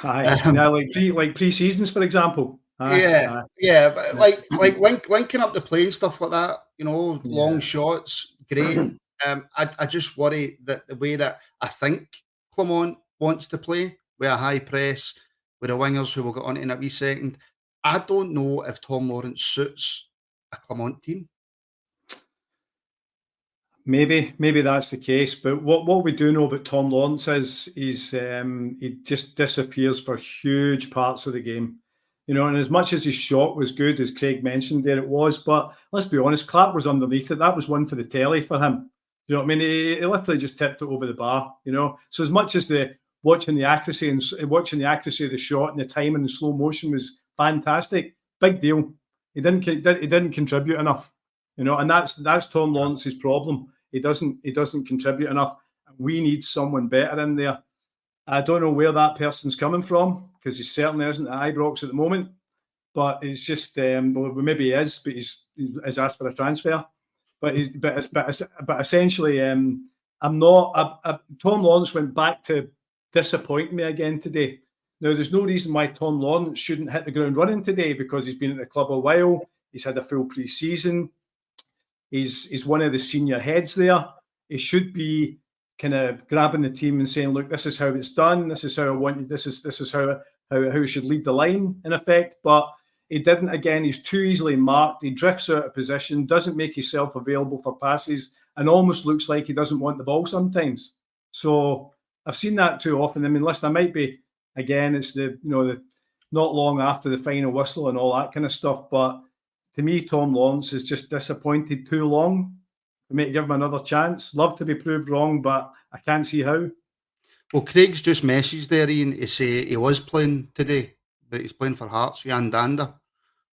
Aye, yeah, like pre-seasons, for example. Yeah, but like linking up the play and stuff like that, long shots, great. I just worry that the way that I think Clement wants to play with a high press, with the wingers who will get on in a wee second, I don't know if Tom Lawrence suits a Clement team. Maybe that's the case, but what we do know about Tom Lawrence is he just disappears for huge parts of the game, and as much as his shot was good, as Craig mentioned there, it was, but let's be honest, Clark was underneath it. That was one for the telly for him. You know what I mean? He literally just tipped it over the bar, So as much as watching the accuracy of the shot and the time and the slow motion was fantastic, big deal. He didn't contribute enough, and that's Tom Lawrence's problem. He doesn't contribute enough. We need someone better in there. I don't know where that person's coming from, because he certainly isn't at Ibrox at the moment. But it's just maybe he is, but he's asked for a transfer. But essentially, I'm not. Tom Lawrence went back to disappointing me again today. Now, there's no reason why Tom Lawrence shouldn't hit the ground running today, because he's been at the club a while. He's had a full pre-season. He's one of the senior heads there. He should be kind of grabbing the team and saying, "Look, this is how it's done. This is how I want you. This is how he should lead the line," in effect. But he didn't. Again, he's too easily marked. He drifts out of position, doesn't make himself available for passes, and almost looks like he doesn't want the ball sometimes. So I've seen that too often. I mean, listen, I might be, again, it's the not long after the final whistle and all that kind of stuff, but to me, Tom Lawrence is just disappointed too long. We might give him another chance. Love to be proved wrong, but I can't see how. Well, Craig's just messaged there, Ian, to say he was playing today, but he's playing for Hearts. Jan Danda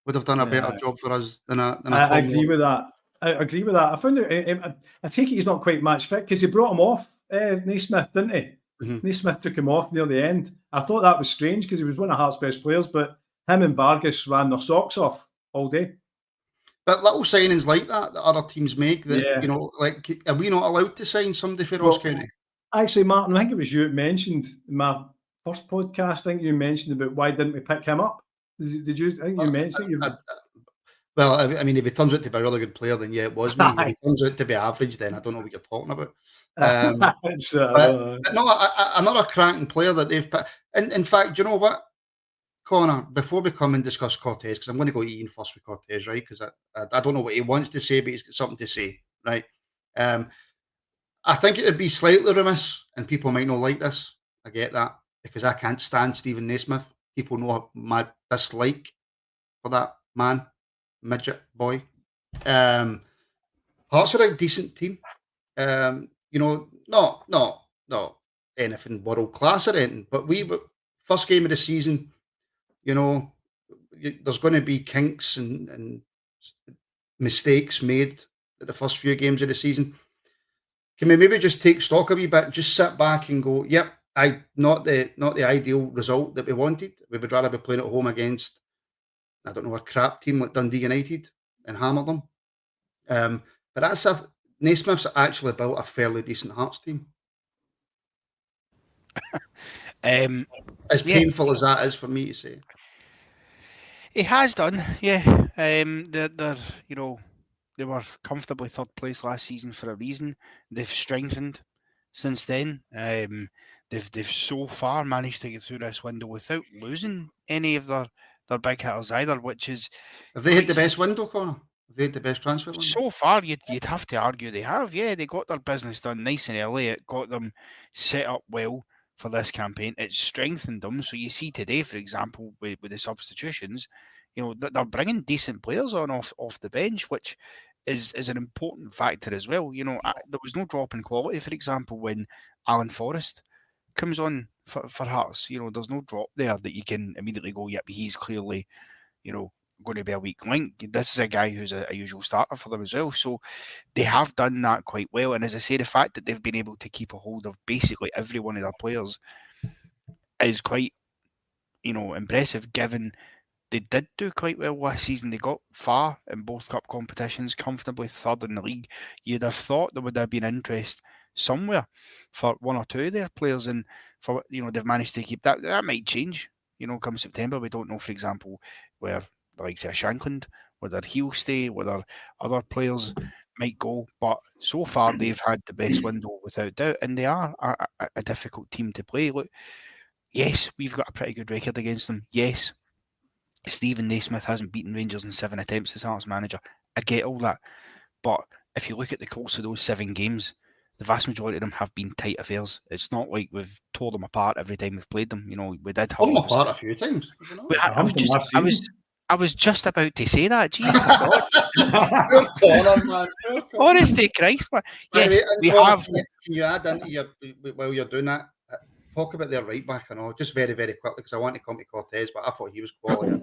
would have done a better job for us than a Tom I agree with that. I agree with that. I found I take it he's not quite match fit, because he brought him off, Naismith, didn't he? Mm-hmm. Naismith took him off near the end. I thought that was strange, because he was one of Hearts' best players, but him and Vargas ran their socks off all day. But little signings like that other teams make, that are we not allowed to sign somebody for Ross County? Actually, Martin, I think it was you that mentioned in my first podcast. I think you mentioned about why didn't we pick him up? Did you? I think you mentioned it. Well, I mean, if he turns out to be a really good player, then yeah, it was me. If he turns out to be average, then I don't know what you're talking about. But no, another cracking player that they've put. In fact, do you know what, Connor, before we come and discuss Cortes, because I'm going to go Ian first with Cortes, right? Because I don't know what he wants to say, but he's got something to say, right? I think it would be slightly remiss, and people might not like this. I get that, because I can't stand Stephen Naismith. People know my dislike for that man, midget boy. Hearts are a decent team. Not anything world class or anything, but first game of the season, there's going to be kinks and mistakes made at the first few games of the season. Can we maybe just take stock a wee bit, just sit back and go, yep, not the ideal result that we wanted. We would rather be playing at home against, I don't know, a crap team like Dundee United and hammer them. But Naismith's actually built a fairly decent Hearts team. As painful as that is for me to say. He has done, yeah. They're they were comfortably third place last season for a reason. They've strengthened since then. They've so far managed to get through this window without losing any of their big hitters either, which is... Have they had the best window, Connor? Have they had the best transfer window? So far, you'd have to argue they have. Yeah, they got their business done nice and early. It got them set up well for this campaign. It strengthened them. So you see today, for example, with the substitutions, they're bringing decent players on off the bench, which is an important factor as well. There was no drop in quality, for example, when Alan Forrest comes on for Hearts. There's no drop there that you can immediately go, yep, he's clearly, going to be a weak link. This is a guy who's a usual starter for them as well. So they have done that quite well. And as I say, the fact that they've been able to keep a hold of basically every one of their players is quite, impressive, given they did do quite well last season. They got far in both cup competitions, comfortably third in the league. You'd have thought there would have been interest somewhere for one or two of their players, and for they've managed to keep that. That might change, come September. We don't know, for example, where the likes of Shankland, whether he'll stay, whether other players might go. But so far, they've had the best window without doubt, and they are a difficult team to play. Look, yes, we've got a pretty good record against them. Yes, Stephen Naismith hasn't beaten Rangers in 7 attempts as Hearts manager. I get all that. But if you look at the course of those 7 games, the vast majority of them have been tight affairs. It's not like we've tore them apart every time we've played them. We did tore them apart a few times. I was just about to say that. Jesus God. Honestly, Christ, man. Yes, we have. Can you add into while you're doing that, talk about their right back and all, just very, very quickly, because I want to come to Cortes, but I thought he was quality.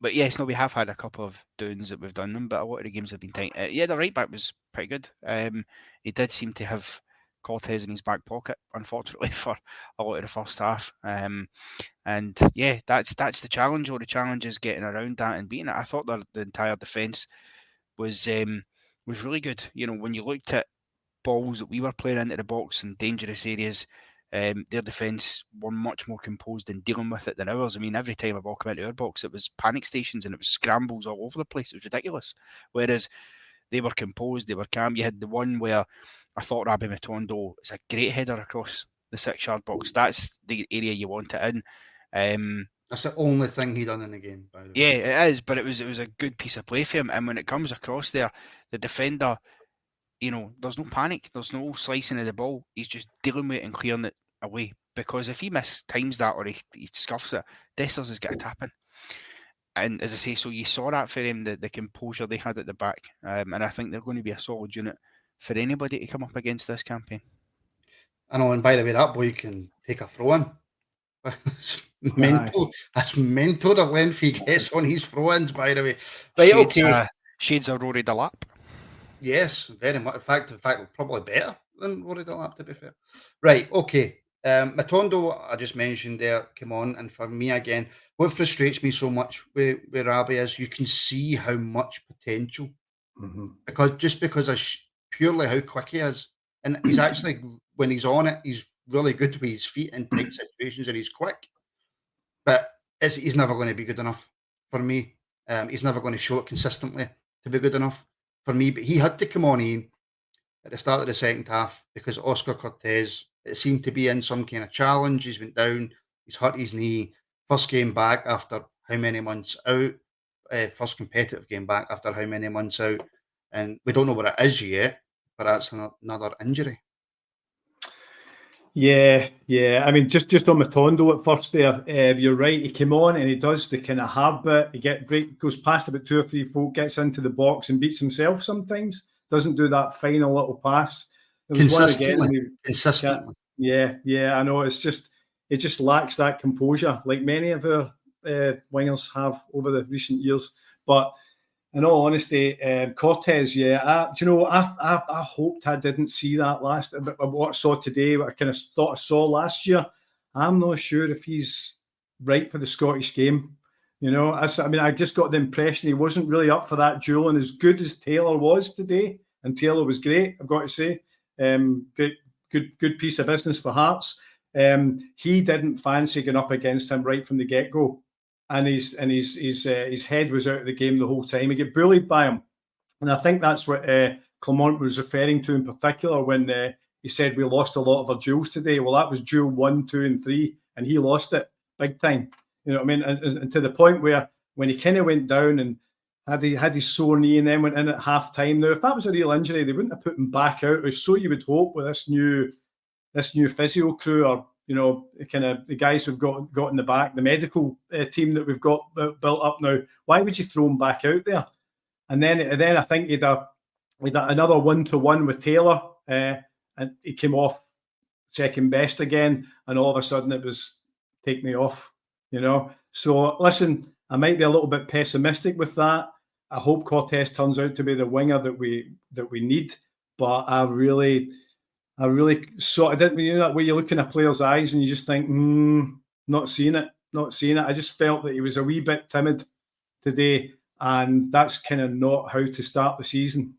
But yes, no, we have had a couple of downs that we've done them, but a lot of the games have been tight. The right back was pretty good. He did seem to have Cortes in his back pocket, unfortunately, for a lot of the first half. And yeah, that's the challenge. Or the challenge is getting around that and beating it. I thought the entire defence was really good. When you looked at balls that we were playing into the box in dangerous areas, their defence were much more composed in dealing with it than ours. I mean, every time a ball came into our box, it was panic stations and it was scrambles all over the place. It was ridiculous. Whereas they were composed, they were calm. You had the one where I thought Rabbe Matondo is a great header across the 6-yard box. That's the area you want it in. That's the only thing he done in the game, by the way. Yeah, it is, but it was a good piece of play for him. And when it comes across there, the defender, there's no panic, there's no slicing of the ball. He's just dealing with it and clearing it away. Because if he mistimes that or he scuffs it, Dessers has got a tap in. And as I say, so you saw that for him, the composure they had at the back. And I think they're going to be a solid unit for anybody to come up against this campaign. I know, and by the way, that boy can take a throw-in. It's mental. That's mental, the length he gets on his throw-ins, by the way. Right, Shades of Rory Delap. Yes, very much. In fact, probably better than Rory Delap, to be fair. Right, okay. Matondo, I just mentioned there, come on. And for me, again, what frustrates me so much with Rabbe is you can see how much potential. Mm-hmm. Because of purely how quick he is. And he's actually, when he's on it, he's really good with his feet in tight situations and he's quick. But he's never going to be good enough for me. He's never going to show it consistently to be good enough for me. But he had to come on in at the start of the second half because Oscar Cortes, it seemed to be in some kind of challenge. He's went down, he's hurt his knee. First game back after how many months out? First competitive game back after how many months out? And we don't know what it is yet, but that's another injury. Yeah. I mean, just on Matondo at first there, you're right. He came on and he does the kind of hard bit. He goes past about 2 or 3 folk, gets into the box and beats himself sometimes. Doesn't do that final little pass. Consistently. Yeah, I know. It just lacks that composure, like many of our wingers have over the recent years. But in all honesty, Cortes, I hoped I didn't see that last. But what I saw today, what I kind of thought I saw last year, I'm not sure if he's right for the Scottish game. I just got the impression he wasn't really up for that duel. And as good as Taylor was today, and Taylor was great, I've got to say, good piece of business for Hearts. He didn't fancy going up against him right from the get-go. And his head was out of the game the whole time. He got bullied by him. And I think that's what Clement was referring to in particular when he said we lost a lot of our duels today. Well, that was duel 1, 2 and 3, and he lost it big time. You know what I mean? And to the point where when he kind of went down and had his sore knee and then went in at half time. Now, if that was a real injury, they wouldn't have put him back out, or so you would hope with this new physio crew, or kind of the guys who've got in the back, the medical team that we've got built up now. Why would you throw him back out there? And then I think he'd had another 1-to-1 with Taylor, and he came off second best again, and all of a sudden it was take me off. So listen, I might be a little bit pessimistic with that. I hope Cortes turns out to be the winger that we need, but I really saw. I didn't, that way you're looking at players' eyes and you just think, not seeing it. not seeing it. I just felt that he was a wee bit timid today, and that's kind of not how to start the season.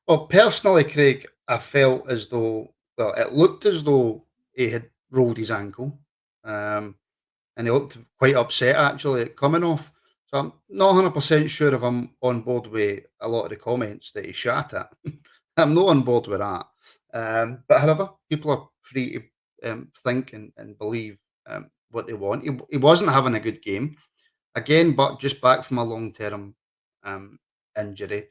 Well, personally, Craig, I felt as though, well, it looked as though he had rolled his ankle, and he looked quite upset actually at coming off. So I'm not 100% sure if I'm on board with a lot of the comments that he shot at. I'm not on board with that. But however, people are free to think and believe what they want. He wasn't having a good game again, but just back from a long-term injury.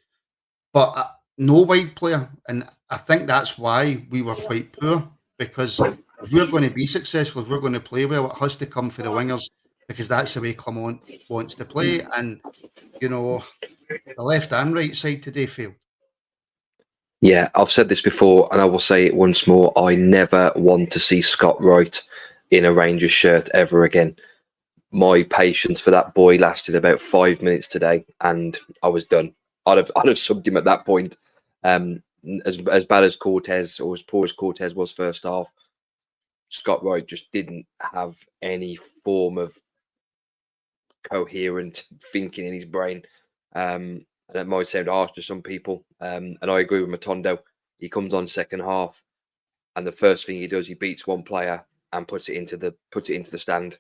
But no wide player, and I think that's why we were quite poor, because if we're going to be successful, if we're going to play well, it has to come for the wingers, because that's the way Clement wants to play. And the left and right side today failed. Yeah, I've said this before, and I will say it once more. I never want to see Scott Wright in a Rangers shirt ever again. My patience for that boy lasted about 5 minutes today, and I was done. I'd have subbed him at that point. As bad as Cortes, or as poor as Cortes was first half, Scott Wright just didn't have any form of coherent thinking in his brain. And it might sound harsh to some people. And I agree with Matondo. He comes on second half, and the first thing he does, he beats one player and puts it into the stand.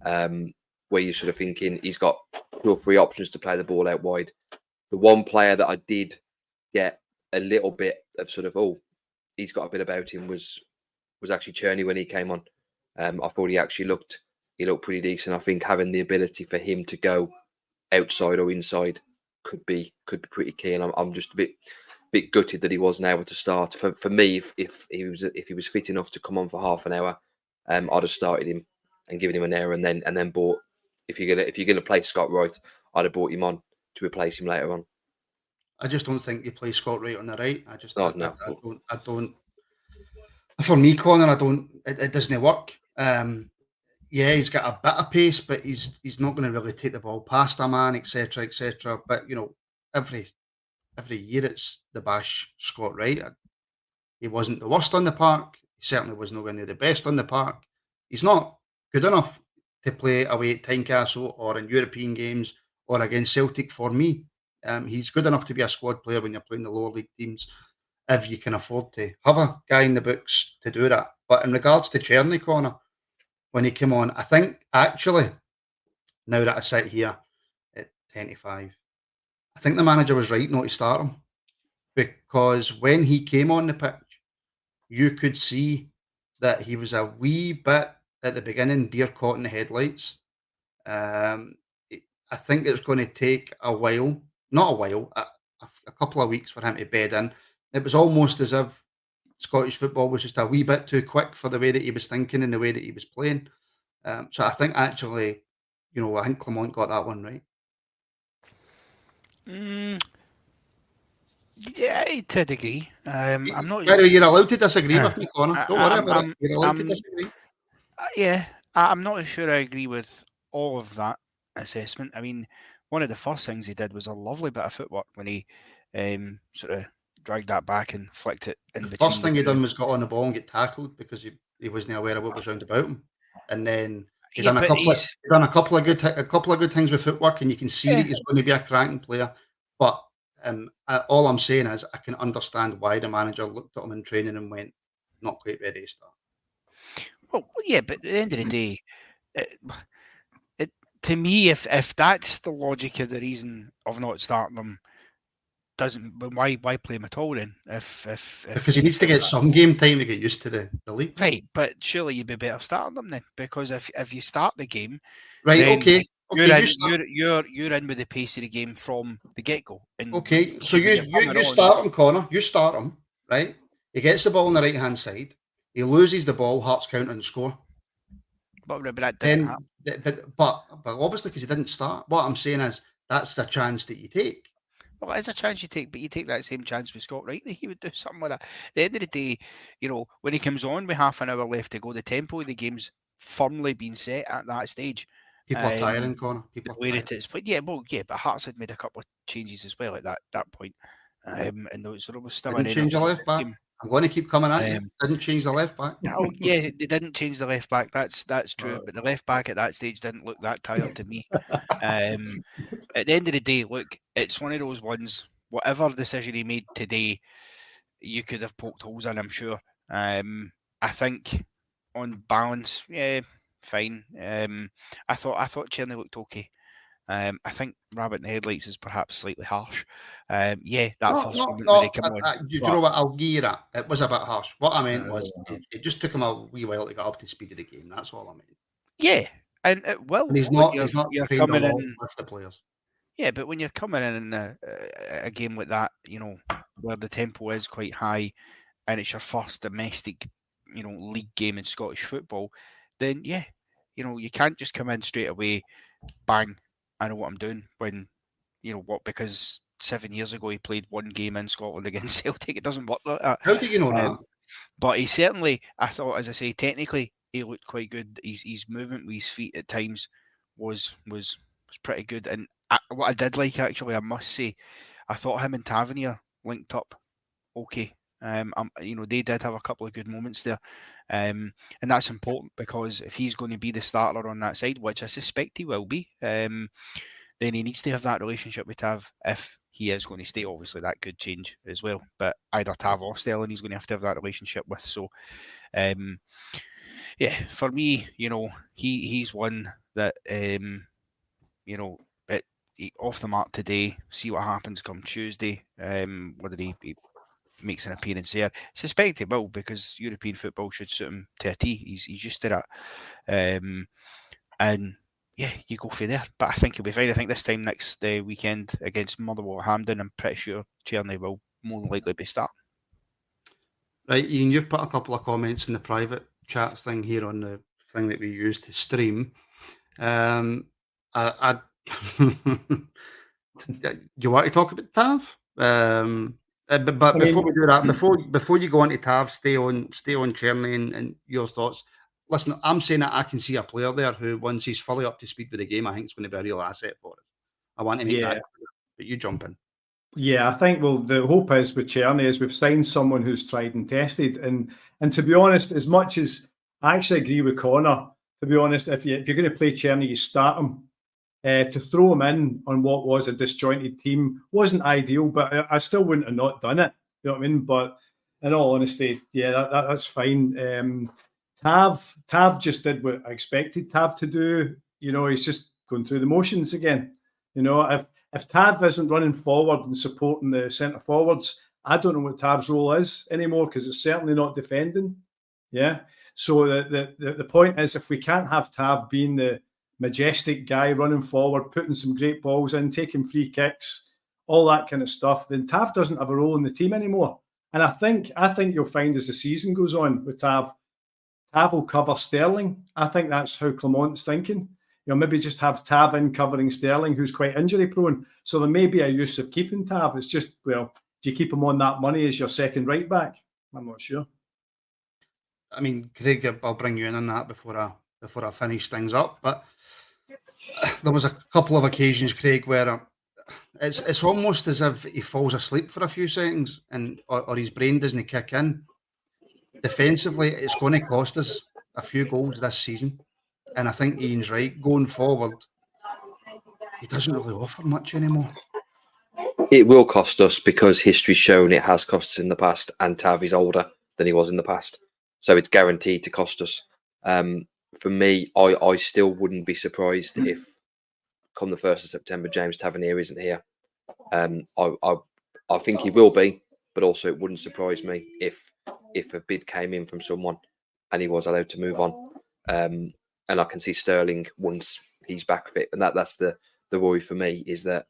Where you're sort of thinking he's got 2 or 3 options to play the ball out wide. The one player that I did get a little bit of sort of, he's got a bit about him was actually Cherney when he came on. I thought he looked pretty decent. I think having the ability for him to go outside or inside could be pretty key. And I'm just a bit gutted that he wasn't able to start. For me, if he was fit enough to come on for half an hour, I'd have started him and given him an hour, and then bought. If you're gonna play Scott Wright, I'd have brought him on to replace him later on. I just don't think you play Scott Wright on the right. No. I don't. For me, Connor, it doesn't work. Yeah, he's got a bit of pace, but he's not going to really take the ball past a man, etc., etc. But every year it's the bash Scott Wright. He wasn't the worst on the park. He certainly was nowhere near the best on the park. He's not good enough to play away at Tynecastle or in European games or against Celtic for me. He's good enough to be a squad player when you're playing the lower league teams, if you can afford to have a guy in the books to do that. But in regards to Cherney, Connor, when he came on, I think actually, now that I sit here at 10-5, I think the manager was right not to start him, because when he came on the pitch, you could see that he was a wee bit at the beginning deer caught in the headlights. I think it's going to take a while, not a while, a couple of weeks for him to bed in. It was almost as if Scottish football was just a wee bit too quick for the way that he was thinking and the way that he was playing. So I think actually, I think Clement got that one right. Yeah, to a degree. I'm not. You're allowed to disagree with me, Connor. Don't worry about it. You're allowed to disagree. Yeah, I'm not sure I agree with all of that assessment. I mean, one of the first things he did was a lovely bit of footwork when he sort of dragged that back and flicked it in between. The first thing he done was got on the ball and get tackled because he wasn't aware of what was round about him, and then he's done a couple of good things with footwork, and you can see that he's going to be a cracking player. But all I'm saying is I can understand why the manager looked at him in training and went, not quite ready to start. Well, yeah, but at the end of the day, to me, if that's the logic of the reason of not starting them, why play him at all then? Because he needs to get some game time to get used to the league. Right, but surely you'd be better starting them then, because if you start the game, right, okay. You're in with the pace of the game from the get-go. Okay, so you start him, Connor. You start him, right? He gets the ball on the right-hand side. He loses the ball, Hearts count and score. But that didn't happen. But obviously because he didn't start. What I'm saying is that's the chance that you take. Well, it's a chance you take, but you take that same chance with Scott Wright. He would do something like that. At the end of the day, when he comes on with half an hour left to go, the tempo of the game's firmly been set at that stage. People are tiring, Connor. People are tired. It is. But but Hearts had made a couple of changes as well at that point. And so there was still didn't change a left back. I'm going to keep coming at you. Didn't change the left back. Oh yeah, they didn't change the left back. That's true. But the left back at that stage didn't look that tired to me. At the end of the day, look, it's one of those ones. Whatever decision he made today, you could have poked holes in, I'm sure. I think on balance, yeah, fine. I thought Cherny looked okay. I think rabbit in the headlights is perhaps slightly harsh. Yeah, that first moment when they come on. Do you know what? I'll give you that. It was a bit harsh. What I meant was it just took him a wee while to get up to speed of the game. That's all I meant. Yeah, and it will. And he's not coming in with the players. Yeah, but when you're coming in a game like that, where the tempo is quite high, and it's your first domestic, league game in Scottish football, then yeah, you can't just come in straight away, bang, I know what I'm doing. When because 7 years ago he played one game in Scotland against Celtic. It doesn't work like that. How do you know that? But he certainly, I thought, as I say, technically he looked quite good. His movement with his feet at times was pretty good. And what I did like, actually, I must say, I thought him and Tavernier linked up okay. They did have a couple of good moments there. And that's important because if he's going to be the starter on that side, which I suspect he will be, then he needs to have that relationship with Tav if he is going to stay. Obviously, that could change as well. But either Tav or Sterling, he's going to have that relationship with. So, yeah, for me, he's one that, off the mark today, see what happens come Tuesday, whether he makes an appearance there. Suspect he will, because European football should suit him to a T. He's used to that. And yeah, you go for there. But I think he'll be fine. I think this time next weekend against Motherwell Hampden, I'm pretty sure Cherny will more than likely be starting. Right, Ian, you've put a couple of comments in the private chat thing here on the thing that we use to stream. I do you want to talk about Tav? But before we do that, before you go on to Tav, stay on Cherny and your thoughts. Listen, I'm saying that I can see a player there who, once he's fully up to speed with the game, I think it's going to be a real asset for us. I want to make that clear, but you jump in. Yeah, I think, well, the hope is with Cherny is we've signed someone who's tried and tested. And to be honest, as much as I actually agree with Connor, to be honest, if you're going to play Cherny, you start him. To throw him in on what was a disjointed team wasn't ideal, but I still wouldn't have not done it. You know what I mean? But in all honesty, yeah, that's fine. Tav just did what I expected Tav to do. He's just going through the motions again. If Tav isn't running forward and supporting the centre forwards, I don't know what Tav's role is anymore, because it's certainly not defending. Yeah. So the point is, if we can't have Tav being the majestic guy running forward, putting some great balls in, taking free kicks, all that kind of stuff, then Tav doesn't have a role in the team anymore. And I think you'll find as the season goes on with Tav will cover Sterling. I think that's how Clement's thinking. Maybe just have Tav in covering Sterling, who's quite injury prone. So there may be a use of keeping Tav. It's just, well, do you keep him on that money as your second right back? I'm not sure. I mean, Craig, I'll bring you in on that before I finish things up. But there was a couple of occasions, Craig, where it's almost as if he falls asleep for a few seconds or his brain doesn't kick in. Defensively, it's going to cost us a few goals this season. And I think Ian's right. Going forward, he doesn't really offer much anymore. It will cost us because history's shown it has cost us in the past, and Tav is older than he was in the past. So it's guaranteed to cost us. For me, I still wouldn't be surprised if, come the 1st of September, James Tavernier isn't here. I think he will be, but also it wouldn't surprise me if a bid came in from someone and he was allowed to move on. And I can see Sterling once he's back fit, and that's the worry for me, is that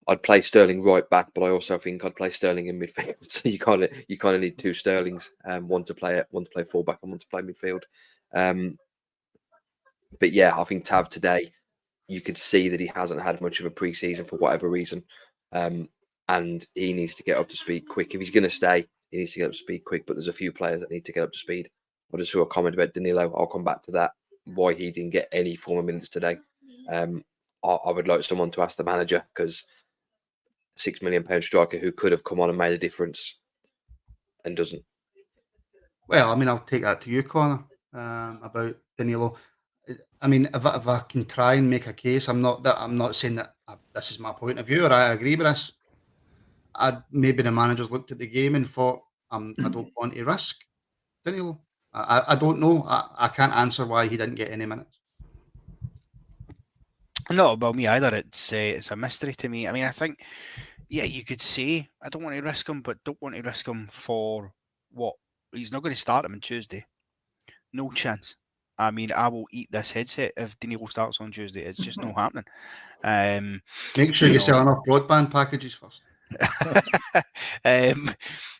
I'd play Sterling right back, but I also think I'd play Sterling in midfield. So you kind of need two Sterlings, one to play fullback and one to play midfield. But yeah, I think Tav today, you could see that he hasn't had much of a pre-season for whatever reason, and he needs to get up to speed quick. If he's going to stay, he needs to get up to speed quick. But there's a few players that need to get up to speed. I just saw a comment about Danilo. I'll come back to that. Why he didn't get any form of minutes today. I would like someone to ask the manager, because £6 million striker who could have come on and made a difference and doesn't. Well, I mean, I'll take that to you, Connor, about Danilo. I mean, if I can try and make a case, I'm not saying that this is my point of view or I agree with this. Maybe the managers looked at the game and thought, I don't want to risk Danilo. I don't know. I can't answer why he didn't get any minutes. No, well, me either. It's a mystery to me. I mean, I think, yeah, you could say I don't want to risk him, but don't want to risk him for what? He's not going to start him on Tuesday. No chance. I mean, I will eat this headset if Danilo starts on Tuesday. It's just not happening. Make sure you sell enough broadband packages first.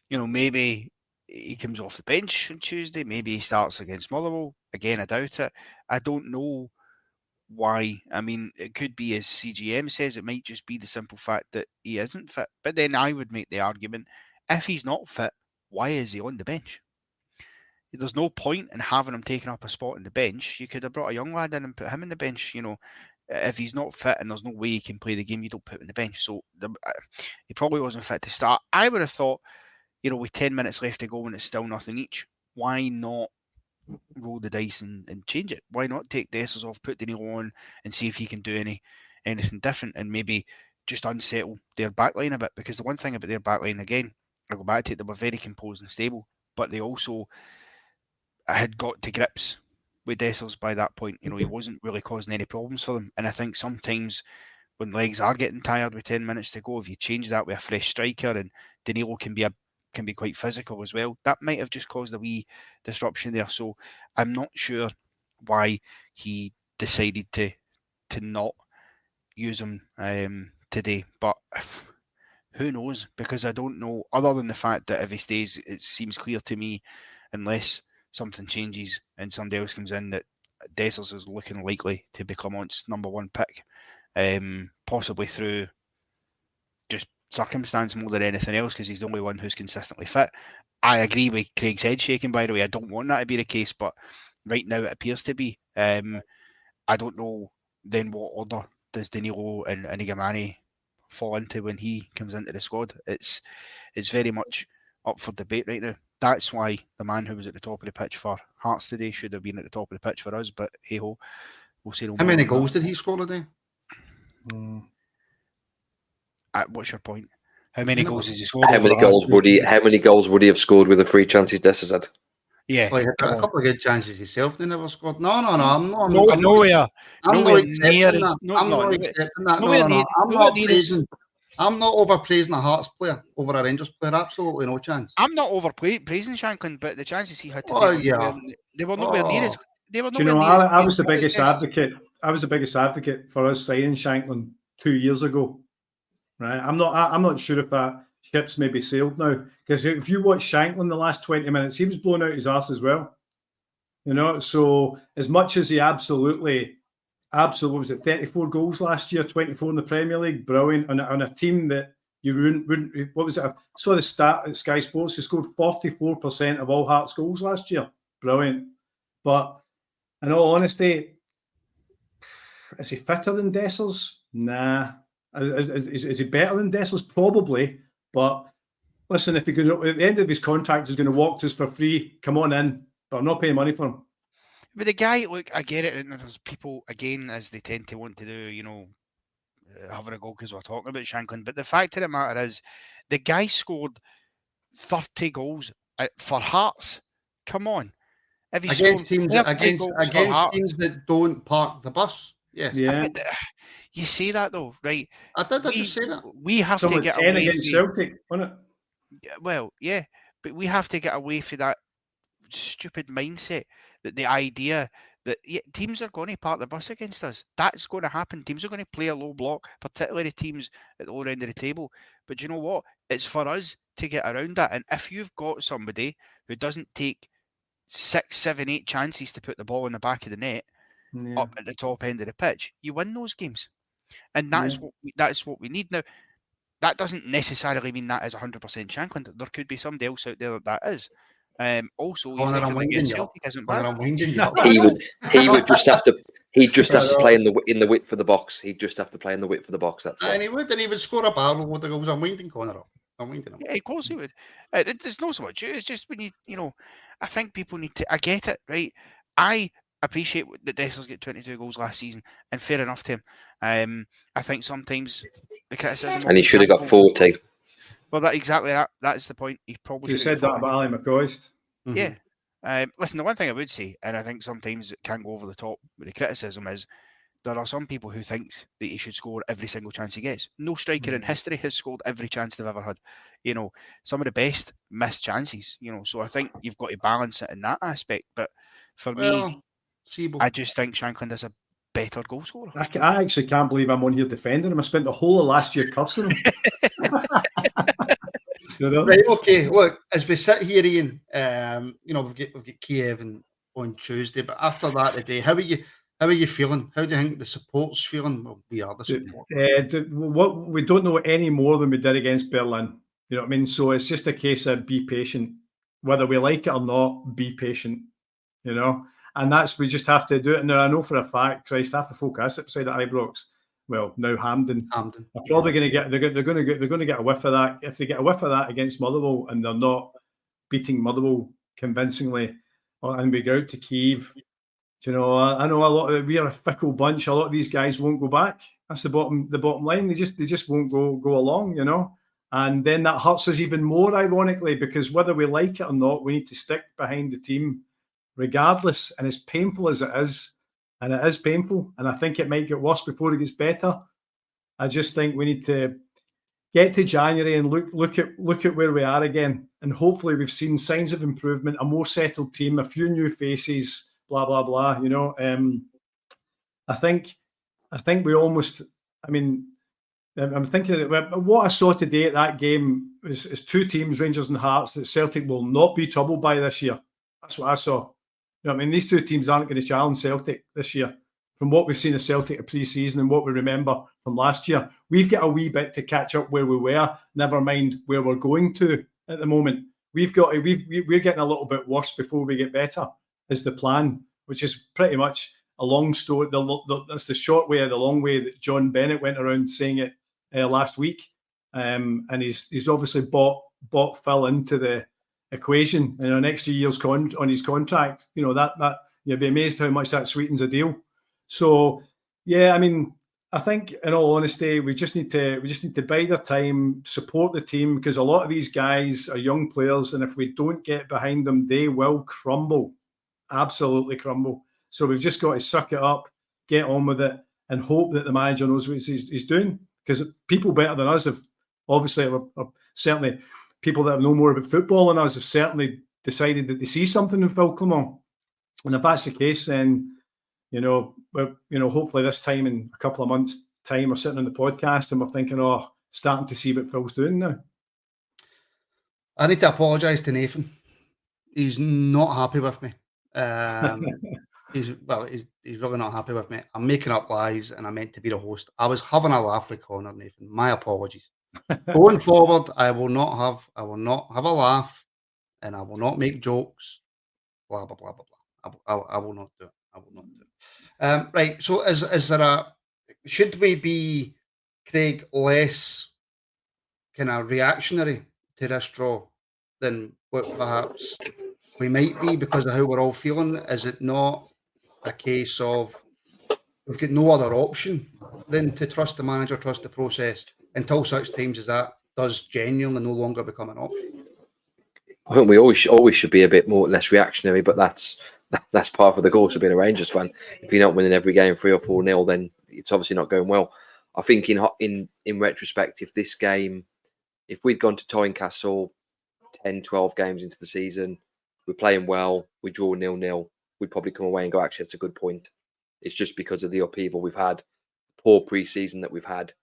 Maybe he comes off the bench on Tuesday. Maybe he starts against Motherwell. Again, I doubt it. I don't know why. I mean, it could be, as CGM says, it might just be the simple fact that he isn't fit. But then I would make the argument, if he's not fit, why is he on the bench? There's no point in having him taking up a spot on the bench. You could have brought a young lad in and put him in the bench. If he's not fit and there's no way he can play the game, you don't put him on the bench. So he probably wasn't fit to start. I would have thought, with 10 minutes left to go and it's still nothing each, why not roll the dice and change it? Why not take Dessers off, put Danilo on and see if he can do anything different and maybe just unsettle their backline a bit? Because the one thing about their backline, again, I go back to it, they were very composed and stable, but they also had got to grips with Dessers by that point. He wasn't really causing any problems for them. And I think sometimes when legs are getting tired with 10 minutes to go, if you change that with a fresh striker, and Danilo can be quite physical as well, that might have just caused a wee disruption there. So I'm not sure why he decided to not use him today. But who knows? Because I don't know, other than the fact that if he stays, it seems clear to me, unless something changes and somebody else comes in, that Dessers is looking likely to become Mont's number one pick, possibly through just circumstance more than anything else, because he's the only one who's consistently fit. I agree with Craig's head shaking, by the way. I don't want that to be the case, but right now it appears to be. I don't know then what order does Danilo and Inigamani fall into when he comes into the squad. It's very much up for debate right now. That's why the man who was at the top of the pitch for Hearts today should have been at the top of the pitch for us, but hey-ho, we'll see no more. How many goals did he score today? What's your point? How many goals has he scored? How many goals would he have scored with the 3 chances Dessers had? Yeah, well, he had a couple of good chances himself. They never scored. No. I'm not overpraising a Hearts player over a Rangers player. Absolutely no chance. I'm not overpraising Shankland, but the chances he had to they were nowhere near as. They were nowhere near I was the biggest advocate. I was the biggest advocate for us signing Shankland 2 years ago. Right, I'm not sure if that ship's maybe sailed now, because if you watch Shankland the last 20 minutes, he was blowing out his arse as well. So as much as he absolutely was it 34 goals last year, 24 in the Premier League, brilliant on a team that you wouldn't. What was it? I saw the stat at Sky Sports. He scored 44% of all Hearts goals last year. Brilliant, but in all honesty, is he fitter than Dessers? Nah. Is he better than Dessers? Probably. But listen, if he could, at the end of his contract, he's going to walk to us for free. Come on in, but I'm not paying money for him. But the guy, look, I get it, and there's people, again, as they tend to want to do, having a go because we're talking about Shankland. But the fact of the matter is, the guy scored 30 goals for Hearts. Come on. If he against teams that don't park the bus. Yeah. You say that though, right? I just say that. We have to get away against Celtic, wasn't it? Well, yeah, but we have to get away from that stupid mindset that the idea that teams are going to park the bus against us. That's going to happen. Teams are going to play a low block, particularly the teams at the lower end of the table. But you know what? It's for us to get around that. And if you've got somebody who doesn't take 6, 7, 8 chances to put the ball in the back of the net up at the top end of the pitch, you win those games. And that's what we need. Now, that doesn't necessarily mean that is 100% Shankland. There could be somebody else out there that is. Also, against Celtic isn't bad. He would just have to. He'd just have to play in the width for the box. He'd just have to play in the width for the box. That's it. And he would score a barrel with the goals. I'm winding corner up. I'm winding him. Yeah, of course he would. There's no so much. It's just when I think people need to. I get it, right? I appreciate that Dessler's got 22 goals last season, and fair enough to him. I think sometimes the criticism. And he should have got 40. Well, that's the point. He probably You should have said that got about Ali McCoist. Yeah. Listen, the one thing I would say, and I think sometimes it can go over the top with the criticism, is there are some people who think that he should score every single chance he gets. No striker in history has scored every chance they've ever had. Some of the best missed chances. So I think you've got to balance it in that aspect. But for me, I just think Shankland is a better goal scorer. I actually can't believe I'm on here defending him. I spent the whole of last year cursing him. Right, okay. Look, as we sit here, Ian, we've got Kiev on Tuesday, but after that today, how are you feeling? How do you think the support's feeling? Well, we are the support. We don't know any more than we did against Berlin. You know what I mean? So it's just a case of be patient. Whether we like it or not, be patient. And we just have to do it. Now, I know for a fact, Christ, I have to focus outside at Ibrox. Well, now Hampden. Are probably going to get. They're going to get a whiff of that. If they get a whiff of that against Motherwell and they're not beating Motherwell convincingly, and we go out to Kyiv, I know we are a fickle bunch. A lot of these guys won't go back. That's the bottom line. They just won't go along. And then that hurts us even more, ironically, because whether we like it or not, we need to stick behind the team, regardless. And as painful as it is. And it is painful, and I think it might get worse before it gets better. I just think we need to get to January and look at where we are again, and hopefully we've seen signs of improvement, a more settled team, a few new faces, blah blah blah. I think we almost. I mean, I'm thinking what I saw today at that game is two teams, Rangers and Hearts, that Celtic will not be troubled by this year. That's what I saw. These two teams aren't going to challenge Celtic this year. From what we've seen of Celtic at pre-season and what we remember from last year, we've got a wee bit to catch up where we were. Never mind where we're going to at the moment. We're getting a little bit worse before we get better. Is the plan, which is pretty much a long story. That's the short way of the long way that John Bennett went around saying it last week, and he's obviously bought Phil into the equation in our next 2 years on his contract. That you'd be amazed how much that sweetens a deal. So yeah, I mean, I think in all honesty, we just need to bide our time, support the team, because a lot of these guys are young players, and if we don't get behind them, they will crumble, absolutely crumble. So we've just got to suck it up, get on with it, and hope that the manager knows what he's doing, because people better than us have obviously certainly. People that know more about football than us have certainly decided that they see something in Phil Clement. And if that's the case, then, hopefully this time in a couple of months' time, we're sitting on the podcast and we're thinking, starting to see what Phil's doing now. I need to apologise to Nathan. He's not happy with me. He's really not happy with me. I'm making up lies and I meant to be the host. I was having a laugh with Connor, Nathan. My apologies. Going forward, I will not have a laugh, and I will not make jokes. Blah blah blah blah blah. I will not do it. I will not do it. Right. So, should we be, Craig, less kind of reactionary to this draw than what perhaps we might be because of how we're all feeling? Is it not a case of we've got no other option than to trust the manager, trust the process, until such times as that does genuinely no longer become an option? I think we always should be a bit less reactionary, but that's part of the course of being a Rangers fan. If you're not winning every game 3 or 4-0, then it's obviously not going well. I think in retrospect, if we'd gone to Tynecastle 10, 12 games into the season, we're playing well, we draw 0-0, we'd probably come away and go, actually, that's a good point. It's just because of the upheaval we've had, poor pre-season that we've had,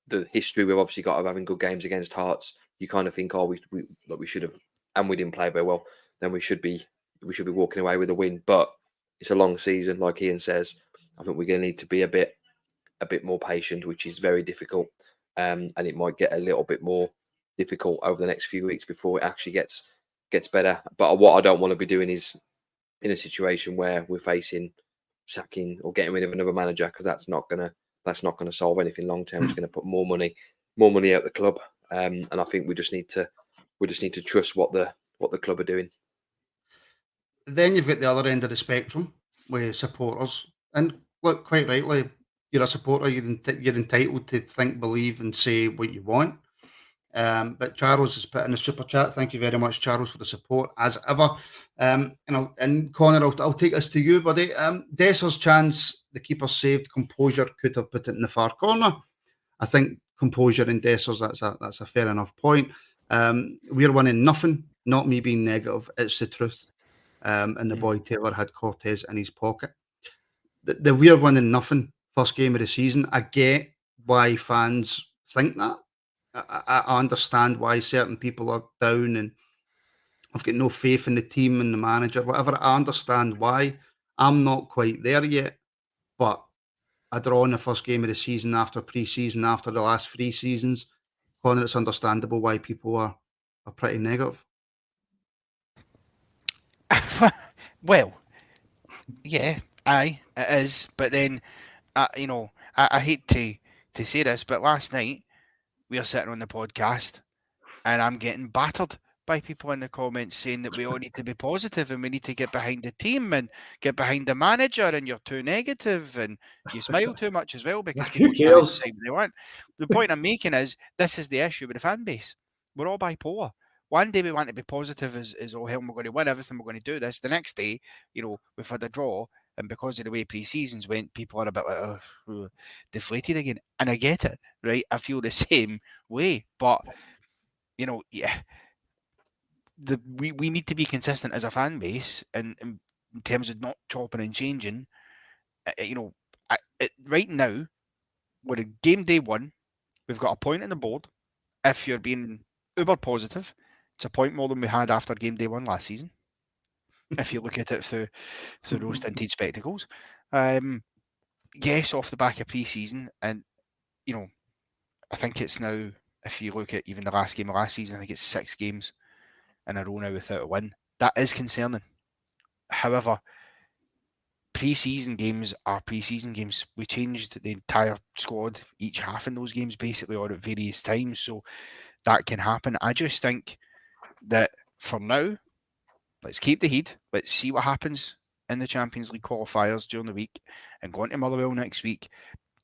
the history we've obviously got of having good games against Hearts. You kind of think, we should have, and we didn't play very well. Then we should be walking away with a win. But it's a long season, like Iain says. I think we're going to need to be a bit more patient, which is very difficult, and it might get a little bit more difficult over the next few weeks before it actually gets better. But what I don't want to be doing is in a situation where we're facing sacking or getting rid of another manager, because that's not going to that's not going to solve anything long term. It's going to put more money out the club, and I think we just need to trust what the club are doing. Then you've got the other end of the spectrum with supporters, and look, quite rightly, you're a supporter. You're entitled to think, believe, and say what you want. But Charles has put in a super chat. Thank you very much, Charles, for the support as ever. And Connor, I'll take this to you, buddy. Dessers' chance, the keeper saved. Composure could have put it in the far corner. I think composure in Dessers, that's a fair enough point. We're winning nothing. Not me being negative. It's the truth. And the boy Taylor had Cortes in his pocket. The we're winning nothing first game of the season. I get why fans think that. I understand why certain people are down and I've got no faith in the team and the manager, whatever. I understand why. I'm not quite there yet, but a draw in the first game of the season after pre-season, after the last 3 seasons, Connor, it's understandable why people are pretty negative. Well, yeah, it is. But then, I hate to say this, but last night, we are sitting on the podcast and I'm getting battered by people in the comments saying that we all need to be positive and we need to get behind the team and get behind the manager, and you're too negative and you smile too much as well because people cares? decide what they want. The point I'm making is this is the issue with the fan base. We're all bipolar. One day we want to be positive as oh hell, we're going to win everything, we're going to do this. The next day, we've had a draw, and because of the way pre-seasons went, people are a bit like deflated again. And I get it, right? I feel the same way. But, we need to be consistent as a fan base in terms of not chopping and changing. Right now, we're in game day 1. We've got a point on the board. If you're being uber positive, it's a point more than we had after game day 1 last season. If you look at it through those tinted spectacles. Yes, off the back of pre-season, and I think it's now, if you look at even the last game of last season, I think it's 6 games in a row now without a win. That is concerning. However, pre-season games are pre-season games. We changed the entire squad each half in those games, basically, or at various times, so that can happen. I just think that for now, let's keep the heat. Let's see what happens in the Champions League qualifiers during the week and go on to Motherwell next week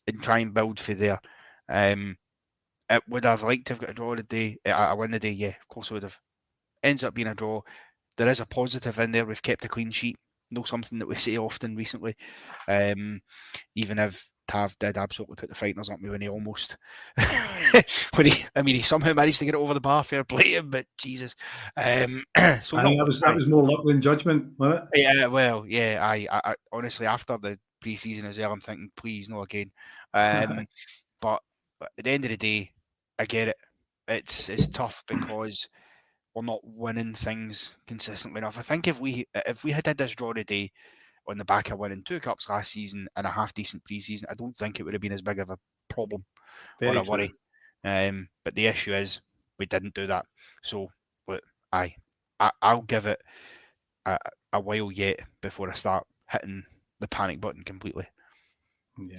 and try and build for there. Would I have liked to have got a draw today? A win today? Yeah, of course I would have. Ends up being a draw. There is a positive in there. We've kept a clean sheet. No, something that we say often recently. Even if Tav did absolutely put the frighteners up me when he almost he somehow managed to get it over the bar. Fair play him, but Jesus. So I think that was more luck than judgment, wasn't it? Yeah, well, yeah. I honestly, after the pre-season as well, I'm thinking, please no again. But at the end of the day, I get it. It's tough because we're not winning things consistently enough. I think if we had did this draw today on the back of winning 2 cups last season and a half decent pre-season, I don't think it would have been as big of a problem or a worry. But the issue is we didn't do that. So, but I'll give it a while yet before I start hitting the panic button completely. Yeah.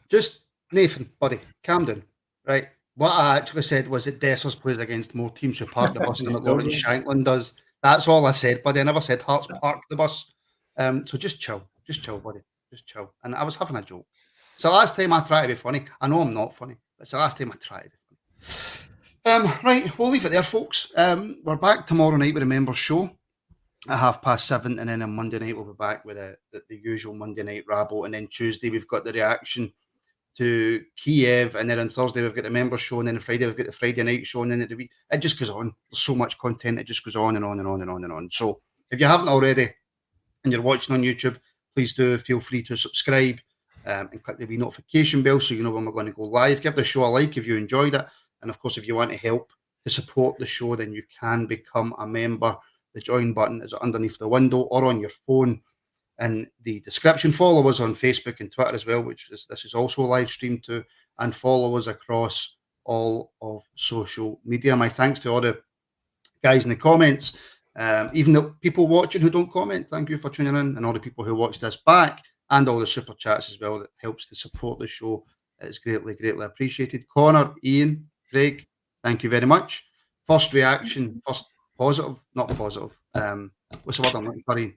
Just Nathan, buddy, calm down. Right. What I actually said was that Dessers plays against more teams who park the bus than what Lawrence Shanklin does. That's all I said, buddy. I never said Hearts park the bus. So just chill, buddy. Just chill. And I was having a joke. It's the last time I try to be funny. I know I'm not funny, but it's the last time I try to be funny. Right, we'll leave it there, folks. We're back tomorrow night with a members show at 7:30, and then on Monday night we'll be back with the usual Monday night Rabble, and then Tuesday we've got the reaction to Kiev, and then on Thursday we've got the members show, and then on Friday we've got the Friday night show, and then the week it just goes on. There's so much content, it just goes on and on and on and on and on. So if you haven't already and you're watching on YouTube, please do feel free to subscribe and click the wee notification bell so you know when we're going to go live. Give the show a like if you enjoyed it, and of course if you want to help to support the show, then you can become a member. The join button is underneath the window or on your phone in the description. Follow us on Facebook and Twitter as well, this is also live streamed to, and follow us across all of social media. My thanks to all the guys in the comments, even the people watching who don't comment. Thank you for tuning in, and all the people who watch this back. and all the super chats as well that helps to support the show. It's greatly, greatly appreciated. Connor, Ian, Craig, thank you very much. First reaction, first positive, not positive. What's the word I'm looking for, Ian?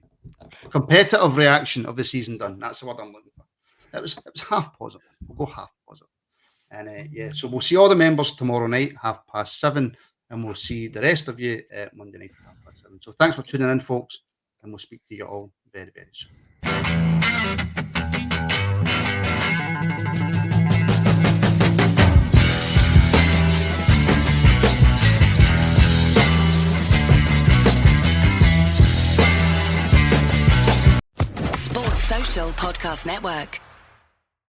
Competitive reaction of the season done. That's the word I'm looking for. It was half positive. We'll go half positive. And yeah, so we'll see all the members tomorrow night, 7:30, and we'll see the rest of you Monday night, 7:30. So thanks for tuning in, folks, and we'll speak to you all very, very soon. Sports Social Podcast Network.